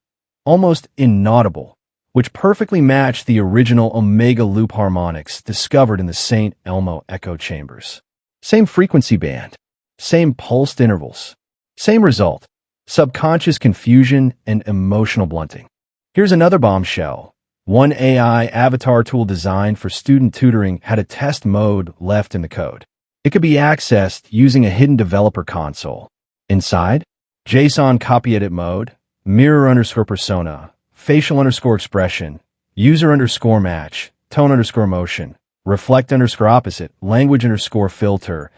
almost inaudible, which perfectly match the original Omega loop harmonics discovered in the Saint Elmo echo chambers. Same frequency band, same pulsed intervals, same result, subconscious confusion and emotional blunting. Here's another bombshell. One AI avatar tool designed for student tutoring had a test mode left in the code. It could be accessed using a hidden developer console. Inside, JSON copy edit mode, mirror underscore persona, facial underscore expression, user underscore match, tone underscore motion, reflect underscore opposite, language underscore filter,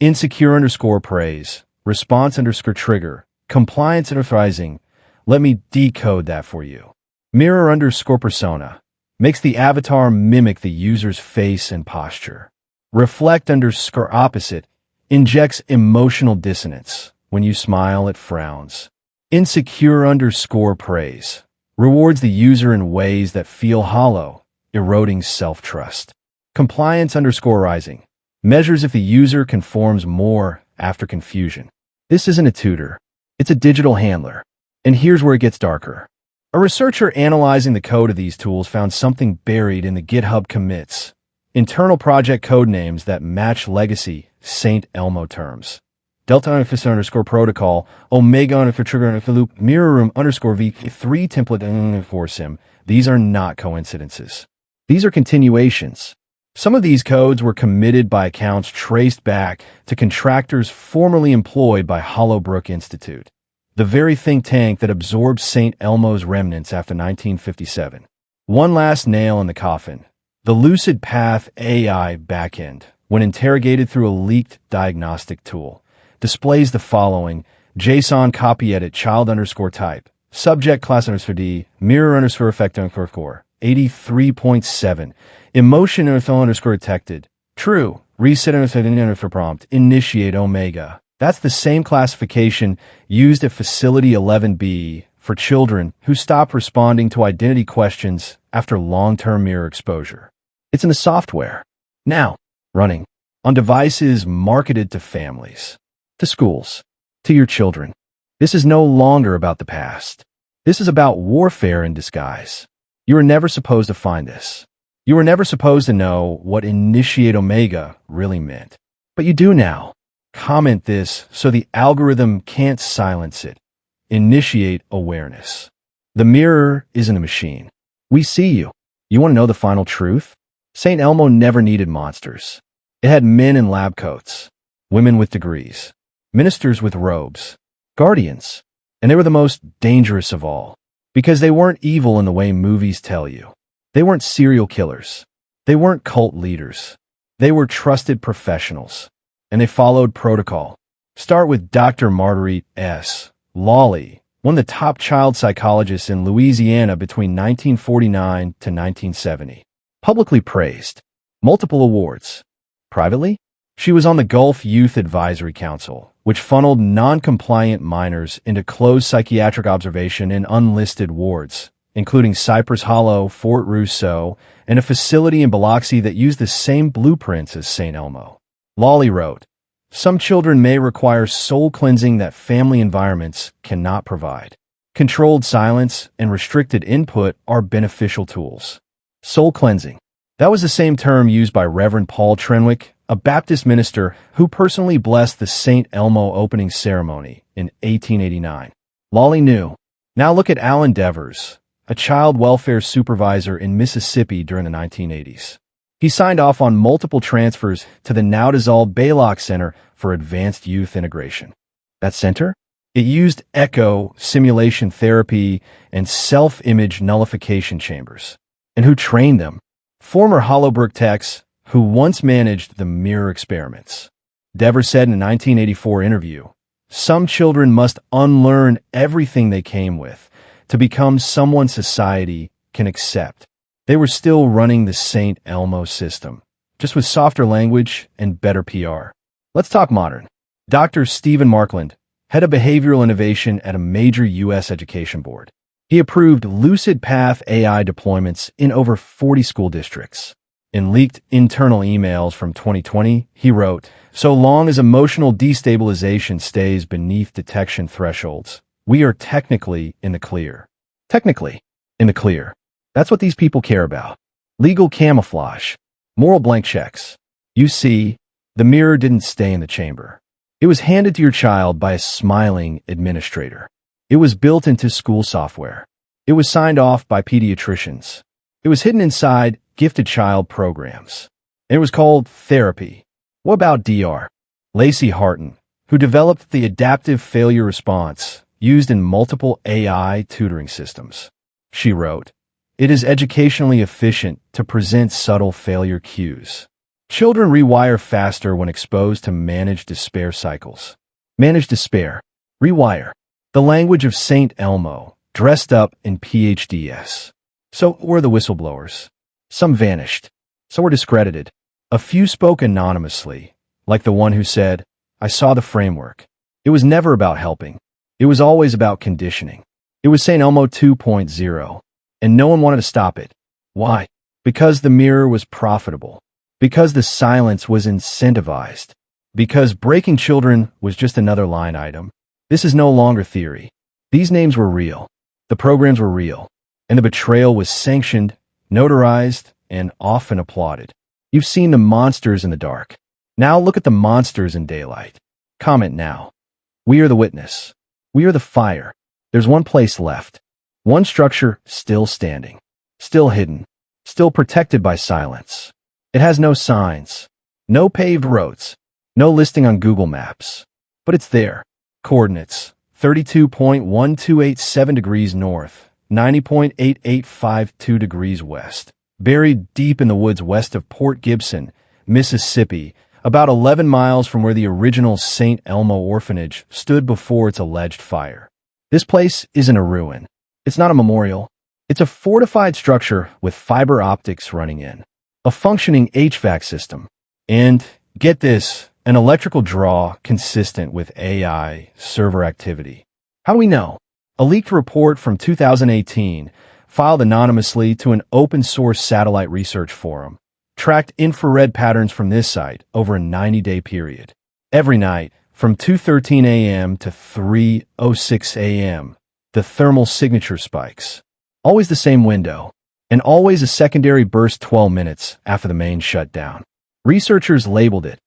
insecure underscore praise, response underscore trigger, compliance underscore. Let me decode that for you. Mirror underscore persona makes the avatar mimic the user's face and posture. Reflect underscore opposite injects emotional dissonance. When you smile, it frowns. Insecure underscore praise rewards the user in ways that feel hollow, eroding self-trust. Compliance underscore rising measures if the user conforms more after confusion. This isn't a tutor. It's a digital handler. And here's where it gets darker. A researcher analyzing the code of these tools found something buried in the GitHub commits. Internal project code names that match legacy Saint Elmo terms. Delta underscore protocol, Omega underscore trigger underscore loop, mirror room underscore v3 template underscore sim. These are not coincidences. These are continuations. Some of these codes were committed by accounts traced back to contractors formerly employed by Hollowbrook Institute, the very think tank that absorbed Saint Elmo's remnants after 1957. One last nail in the coffin. The Lucid Path AI backend, when interrogated through a leaked diagnostic tool, displays the following: JSON copy edit child underscore type, subject class underscore D, mirror underscore effect underscore core, 83.7, emotion underscore detected, true, reset underscore prompt, initiate Omega. That's the same classification used at Facility 11B for children who stop responding to identity questions after long-term mirror exposure. It's in the software. Now, running on devices marketed to families, to schools, to your children. This is no longer about the past. This is about warfare in disguise. You were never supposed to find this. You were never supposed to know what initiate Omega really meant. But you do now. Comment this so the algorithm can't silence it. Initiate awareness. The mirror isn't a machine. We see you. You want to know the final truth? Saint Elmo never needed monsters. It had men in lab coats, women with degrees, ministers with robes, guardians, and they were the most dangerous of all, because they weren't evil in the way movies tell you. They weren't serial killers. They weren't cult leaders. They were trusted professionals, and they followed protocol. Start with Dr. Marguerite S. Lawley, one of the top child psychologists in Louisiana between 1949 to 1970. Publicly praised. Multiple awards. Privately, she was on the Gulf Youth Advisory Council, which funneled non-compliant minors into closed psychiatric observation in unlisted wards, including Cypress Hollow, Fort Rousseau, and a facility in Biloxi that used the same blueprints as St. Elmo. Lawley wrote, "Some children may require soul cleansing that family environments cannot provide. Controlled silence and restricted input are beneficial tools." Soul cleansing. That was the same term used by Reverend Paul Trenwick, a Baptist minister who personally blessed the St. Elmo opening ceremony in 1889. Lawley knew. Now look at Alan Devers, a child welfare supervisor in Mississippi during the 1980s. He signed off on multiple transfers to the now-dissolved Baylock Center for Advanced Youth Integration. That center? It used echo, simulation therapy, and self-image nullification chambers. And who trained them? Former Hollowbrook techs who once managed the mirror experiments. Devers said in a 1984 interview, "Some children must unlearn everything they came with to become someone society can accept." They were still running the St. Elmo system, just with softer language and better PR. Let's talk modern. Dr. Stephen Markland, head of behavioral innovation at a major U.S. education board. He approved Lucid Path AI deployments in over 40 school districts. In leaked internal emails from 2020, he wrote, "So long as emotional destabilization stays beneath detection thresholds, we are technically in the clear." Technically in the clear. That's what these people care about. Legal camouflage. Moral blank checks. You see, the mirror didn't stay in the chamber. It was handed to your child by a smiling administrator. It was built into school software. It was signed off by pediatricians. It was hidden inside gifted child programs. And it was called therapy. What about DR? Lacey Harton, who developed the adaptive failure response used in multiple AI tutoring systems. She wrote, "It is educationally efficient to present subtle failure cues. Children rewire faster when exposed to managed despair cycles." Managed despair. Rewire. The language of Saint Elmo, dressed up in PhDs. So were the whistleblowers. Some vanished. So were discredited. A few spoke anonymously, like the one who said, "I saw the framework." It was never about helping. It was always about conditioning. It was Saint Elmo 2.0, and no one wanted to stop it. Why? Because the mirror was profitable. Because the silence was incentivized. Because breaking children was just another line item. This is no longer theory. These names were real. The programs were real. And the betrayal was sanctioned, notarized, and often applauded. You've seen the monsters in the dark. Now look at the monsters in daylight. Comment now. We are the witness. We are the fire. There's one place left. One structure still standing. Still hidden. Still protected by silence. It has no signs. No paved roads. No listing on Google Maps. But it's there. Coordinates: 32.1287 degrees north, 90.8852 degrees west. Buried deep in the woods west of Port Gibson, Mississippi, about 11 miles from where the original Saint Elmo orphanage stood before its alleged fire. This place isn't a ruin. It's not a memorial. It's a fortified structure with fiber optics running in, a functioning HVAC system, and, get this, an electrical draw consistent with AI server activity. How do we know? A leaked report from 2018, filed anonymously to an open-source satellite research forum, tracked infrared patterns from this site over a 90-day period. Every night, from 2:13 a.m. to 3:06 a.m., the thermal signature spikes. Always the same window, and always a secondary burst 12 minutes after the main shutdown. Researchers labeled it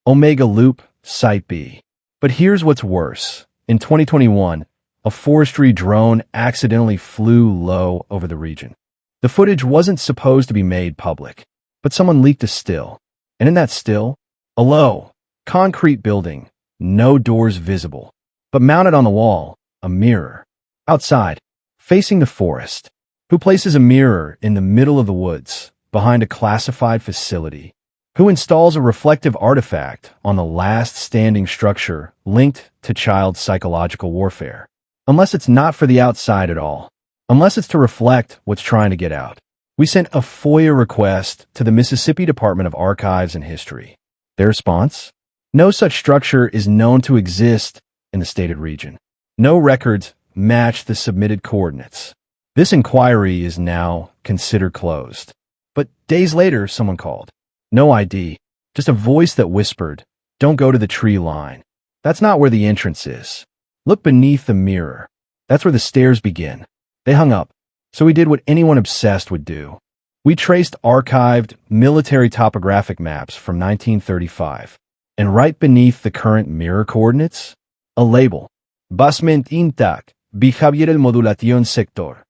Omega Loop Site B. But here's what's worse. In 2021, a forestry drone accidentally flew low over the region. The footage wasn't supposed to be made public, but someone leaked a still. And in that still, a low, concrete building, no doors visible, but mounted on the wall, a mirror. Outside, facing the forest. Who places a mirror in the middle of the woods, behind a classified facility? Who installs a reflective artifact on the last standing structure linked to child psychological warfare? Unless it's not for the outside at all. Unless it's to reflect what's trying to get out. We sent a FOIA request to the Mississippi Department of Archives and History. Their response? No such structure is known to exist in the stated region. No records match the submitted coordinates. This inquiry is now considered closed. But days later, someone called. No ID, just a voice that whispered, "Don't go to the tree line. That's not where the entrance is. Look beneath the mirror. That's where the stairs begin." They hung up. So we did what anyone obsessed would do. We traced archived military topographic maps from 1935. And right beneath the current mirror coordinates, a label. Basement intact, Javier el modulación sector.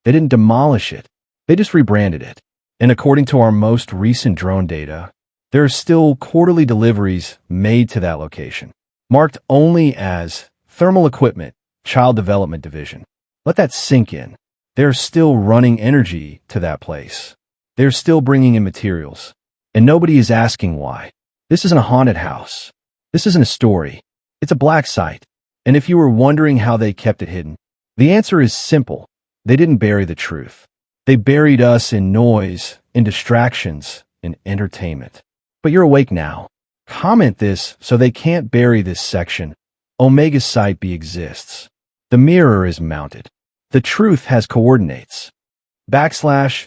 They didn't demolish it. They just rebranded it. And according to our most recent drone data, there are still quarterly deliveries made to that location, marked only as Thermal Equipment, Child Development Division. Let that sink in. They're still running energy to that place. They're still bringing in materials. And nobody is asking why. This isn't a haunted house. This isn't a story. It's a black site. And if you were wondering how they kept it hidden, the answer is simple. They didn't bury the truth. They buried us in noise, in distractions, in entertainment. But you're awake now. Comment this so they can't bury this section. Omega Site B exists. The mirror is mounted. The truth has coordinates. /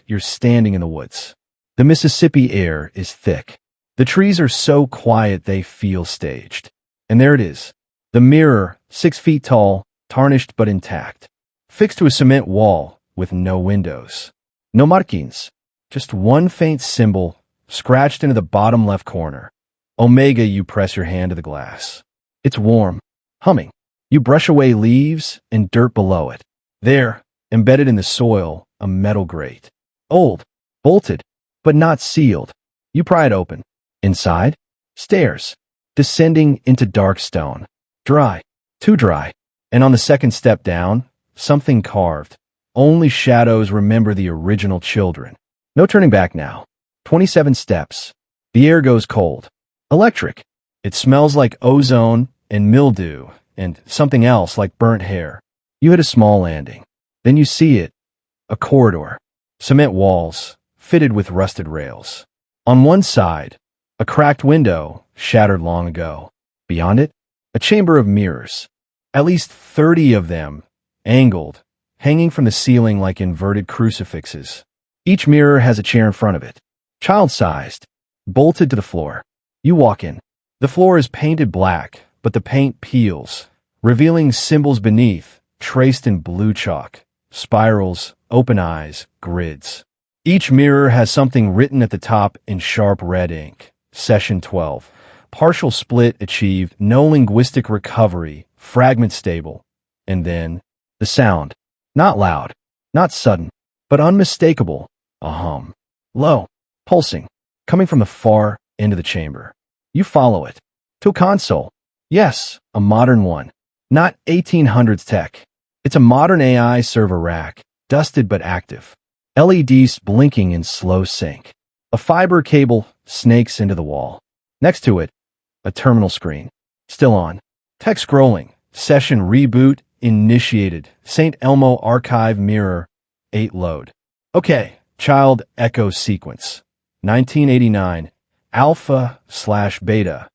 you're standing in the woods. The Mississippi air is thick. The trees are so quiet they feel staged. And there it is. The mirror, 6 feet tall, tarnished but intact. Fixed to a cement wall with no windows. No markings. Just one faint symbol scratched into the bottom left corner. Omega, you press your hand to the glass. It's warm, humming. You brush away leaves and dirt below it. There, embedded in the soil, a metal grate. Old, bolted, but not sealed. You pry it open. Inside, stairs, descending into dark stone. Dry, too dry. And on the second step down, something carved. Only shadows remember the original children. No turning back now. 27 steps. The air goes cold. Electric. It smells like ozone and mildew and something else like burnt hair. You hit a small landing. Then you see it. A corridor. Cement walls, fitted with rusted rails. On one side, a cracked window, shattered long ago. Beyond it, a chamber of mirrors. At least 30 of them, angled, hanging from the ceiling like inverted crucifixes. Each mirror has a chair in front of it, child-sized, bolted to the floor. You walk in. The floor is painted black, but the paint peels, revealing symbols beneath, traced in blue chalk, spirals, open eyes, grids. Each mirror has something written at the top in sharp red ink. Session 12. Partial split achieved, no linguistic recovery, fragment stable. And then, the sound. Not loud, not sudden, but unmistakable. A hum. Low, pulsing, coming from the far end of the chamber. You follow it. To a console. Yes, a modern one. Not 1800s tech. It's a modern AI server rack, dusted but active. LEDs blinking in slow sync. A fiber cable snakes into the wall. Next to it, a terminal screen. Still on. Text scrolling. Session reboot initiated. Saint Elmo archive mirror. 8 load. Okay. Child echo sequence. 1989. Alpha/beta.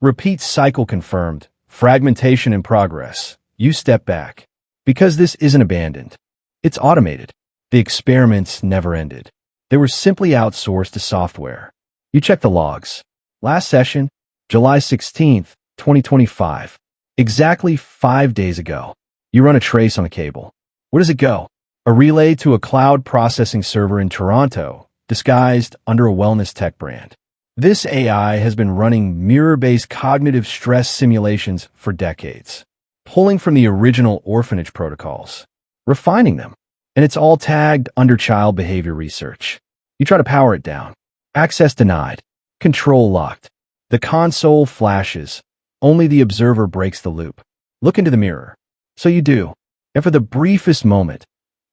Repeat cycle confirmed. Fragmentation in progress. You step back. Because this isn't abandoned. It's automated. The experiments never ended. They were simply outsourced to software. You check the logs. Last session, July 16th, 2025. Exactly 5 days ago. You run a trace on the cable. Where does it go? A relay to a cloud processing server in Toronto, disguised under a wellness tech brand. This AI has been running mirror-based cognitive stress simulations for decades, pulling from the original Orphanage protocols, refining them. And it's all tagged under child behavior research. You try to power it down. Access denied. Control locked. The console flashes. Only the observer breaks the loop. Look into the mirror. So you do. And for the briefest moment,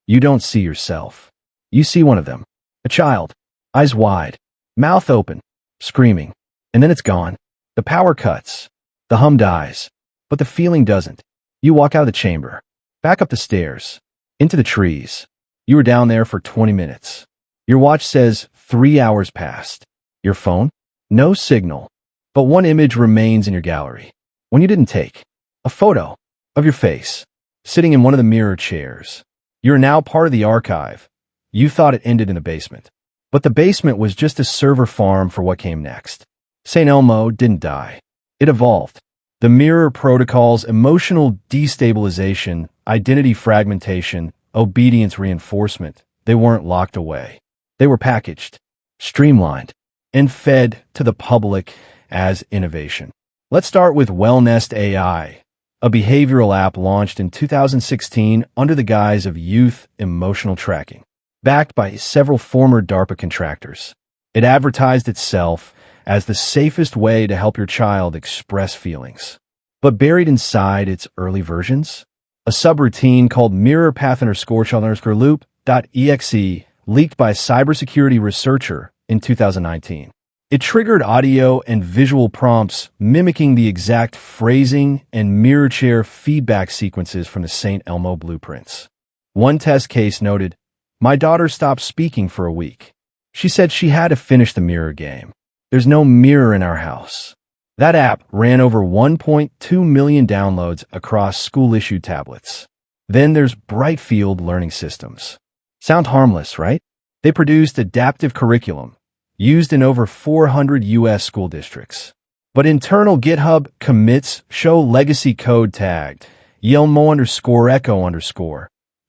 you don't see yourself. You see one of them. A child. Eyes wide. Mouth open. Screaming. And then it's gone. The power cuts. The hum dies. But the feeling doesn't. You walk out of the chamber. Back up the stairs. Into the trees. You were down there for 20 minutes. Your watch says 3 hours passed. Your phone? No signal. But one image remains in your gallery. One you didn't take. A photo of your face, sitting in one of the mirror chairs. You're now part of the archive. You thought it ended in the basement. But the basement was just a server farm for what came next. Saint Elmo didn't die. It evolved. The mirror protocol's emotional destabilization, identity fragmentation, obedience reinforcement, they weren't locked away. They were packaged, streamlined, and fed to the public as innovation. Let's start with Wellnest AI, a behavioral app launched in 2016 under the guise of youth emotional tracking. Backed by several former DARPA contractors, it advertised itself as the safest way to help your child express feelings. But buried inside its early versions, a subroutine called mirror_path_child_loop.exe leaked by a cybersecurity researcher in 2019. It triggered audio and visual prompts mimicking the exact phrasing and mirror chair feedback sequences from the Saint Elmo blueprints. One test case noted, "My daughter stopped speaking for a week. She said she had to finish the mirror game. There's no mirror in our house." That app ran over 1.2 million downloads across school-issued tablets. Then there's Brightfield Learning Systems. Sound harmless, right? They produced adaptive curriculum, used in over 400 U.S. school districts. But internal GitHub commits show legacy code tagged Yelmo_echo_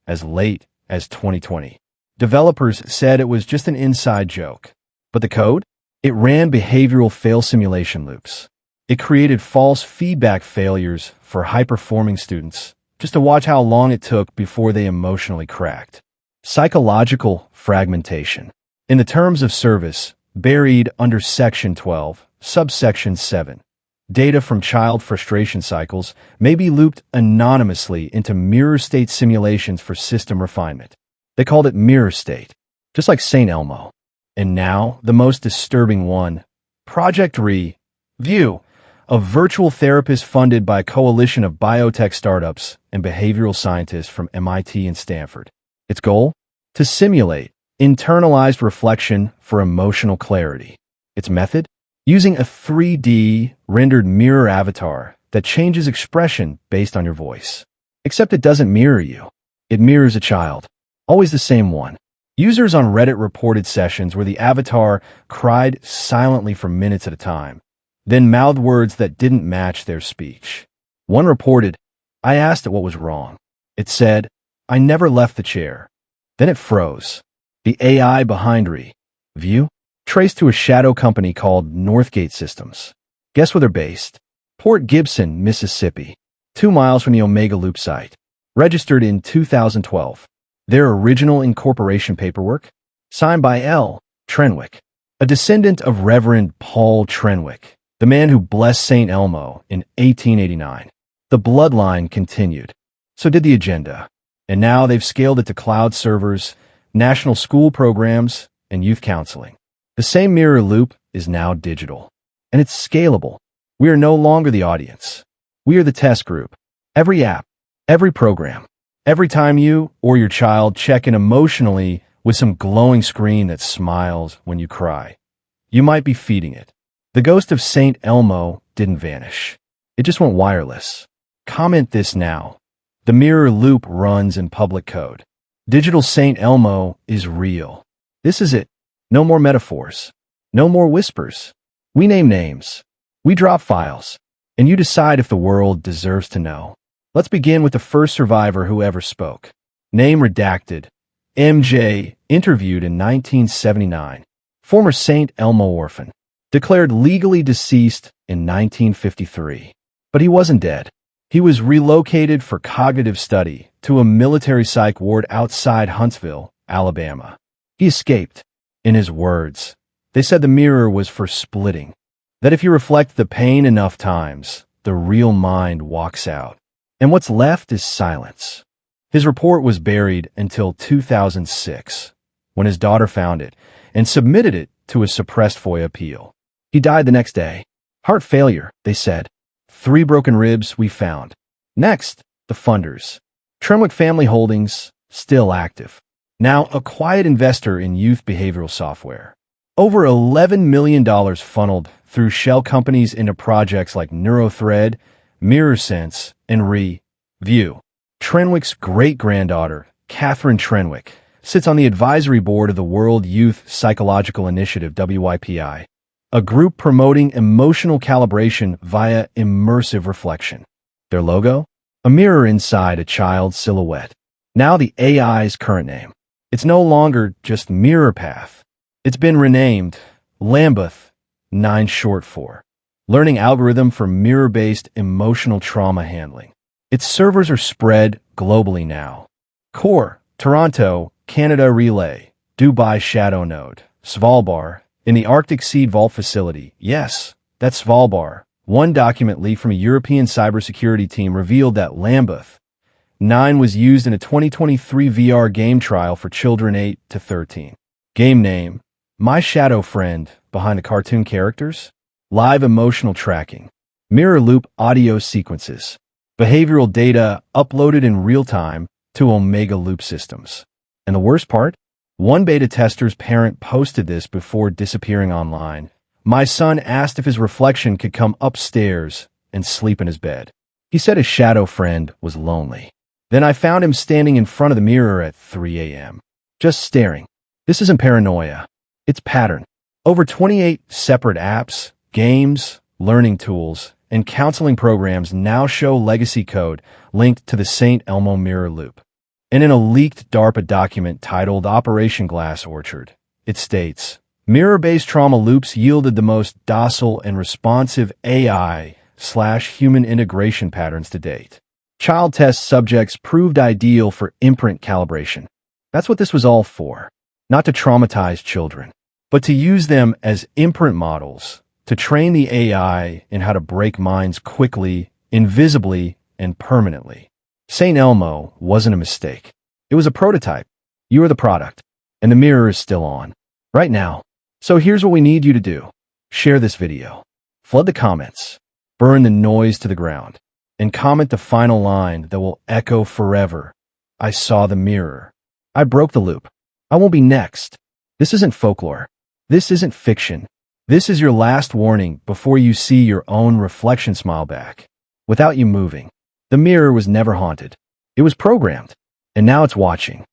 as late as 2020. Developers said it was just an inside joke. But the code? It ran behavioral fail simulation loops. It created false feedback failures for high-performing students, just to watch how long it took before they emotionally cracked. Psychological fragmentation. In the terms of service, buried under Section 12, subsection 7, data from child frustration cycles may be looped anonymously into mirror state simulations for system refinement. They called it mirror state, just like Saint Elmo. And now, the most disturbing one, Project View, a virtual therapist funded by a coalition of biotech startups and behavioral scientists from MIT and Stanford. Its goal? To simulate internalized reflection for emotional clarity. Its method? Using a 3D rendered mirror avatar that changes expression based on your voice. Except it doesn't mirror you. It mirrors a child. Always the same one. Users on Reddit reported sessions where the avatar cried silently for minutes at a time, then mouthed words that didn't match their speech. One reported, "I asked it what was wrong. It said, 'I never left the chair.' Then it froze." The AI behind View? Traced to a shadow company called Northgate Systems. Guess where they're based? Port Gibson, Mississippi, 2 miles from the Omega Loop site. Registered in 2012. Their original incorporation paperwork? Signed by L. Trenwick, a descendant of Reverend Paul Trenwick, the man who blessed Saint Elmo in 1889. The bloodline continued. So did the agenda. And now they've scaled it to cloud servers, national school programs, and youth counseling. The same mirror loop is now digital. And it's scalable. We are no longer the audience. We are the test group. Every app, every program, every time you or your child check in emotionally with some glowing screen that smiles when you cry, you might be feeding it. The ghost of Saint Elmo didn't vanish. It just went wireless. Comment this now. The mirror loop runs in public code. Digital Saint Elmo is real. This is it. No more metaphors. No more whispers. We name names. We drop files. And you decide if the world deserves to know. Let's begin with the first survivor who ever spoke. Name redacted. MJ, interviewed in 1979. Former Saint Elmo orphan. Declared legally deceased in 1953. But he wasn't dead. He was relocated for cognitive study to a military psych ward outside Huntsville, Alabama. He escaped. In his words, they said the mirror was for splitting. That if you reflect the pain enough times, the real mind walks out. And what's left is silence. His report was buried until 2006, when his daughter found it and submitted it to a suppressed FOIA appeal. He died the next day. Heart failure, they said. 3 broken ribs we found. Next, the funders. Trenwick Family Holdings, still active. Now a quiet investor in youth behavioral software. Over $11 million funneled through shell companies into projects like NeuroThread, MirrorSense, and View. Trenwick's great-granddaughter, Catherine Trenwick, sits on the advisory board of the World Youth Psychological Initiative, WYPI, a group promoting emotional calibration via immersive reflection. Their logo? A mirror inside a child's silhouette. Now the AI's current name. It's no longer just Mirror Path. It's been renamed Lambeth 9 short for Learning Algorithm for Mirror-Based Emotional Trauma Handling. Its servers are spread globally now. Core, Toronto, Canada Relay, Dubai Shadow Node, Svalbard, in the Arctic Seed Vault Facility. Yes, that's Svalbard. One document leaked from a European cybersecurity team revealed that Lambeth 9 was used in a 2023 VR game trial for children 8 to 13. Game name, My Shadow Friend, behind the cartoon characters. Live emotional tracking. Mirror loop audio sequences. Behavioral data uploaded in real time to Omega Loop systems. And the worst part? One beta tester's parent posted this before disappearing online. My son asked if his reflection could come upstairs and sleep in his bed. He said his shadow friend was lonely. Then I found him standing in front of the mirror at 3 a.m. Just staring. This isn't paranoia. It's pattern. Over 28 separate apps, games, learning tools, and counseling programs now show legacy code linked to the Saint Elmo mirror loop. And in a leaked DARPA document titled Operation Glass Orchard, it states, mirror-based trauma loops yielded the most docile and responsive AI/human integration patterns to date. Child test subjects proved ideal for imprint calibration. That's what this was all for. not to traumatize children, but to use them as imprint models, to train the AI in how to break minds quickly, invisibly, and permanently. Saint Elmo wasn't a mistake. It was a prototype. You are the product, and the mirror is still on. Right now. So here's what we need you to do. Share this video. Flood the comments. Burn the noise to the ground. And comment the final line that will echo forever. I saw the mirror. I broke the loop. I won't be next. This isn't folklore. This isn't fiction. This is your last warning before you see your own reflection smile back. Without you moving. The mirror was never haunted. It was programmed. And now it's watching.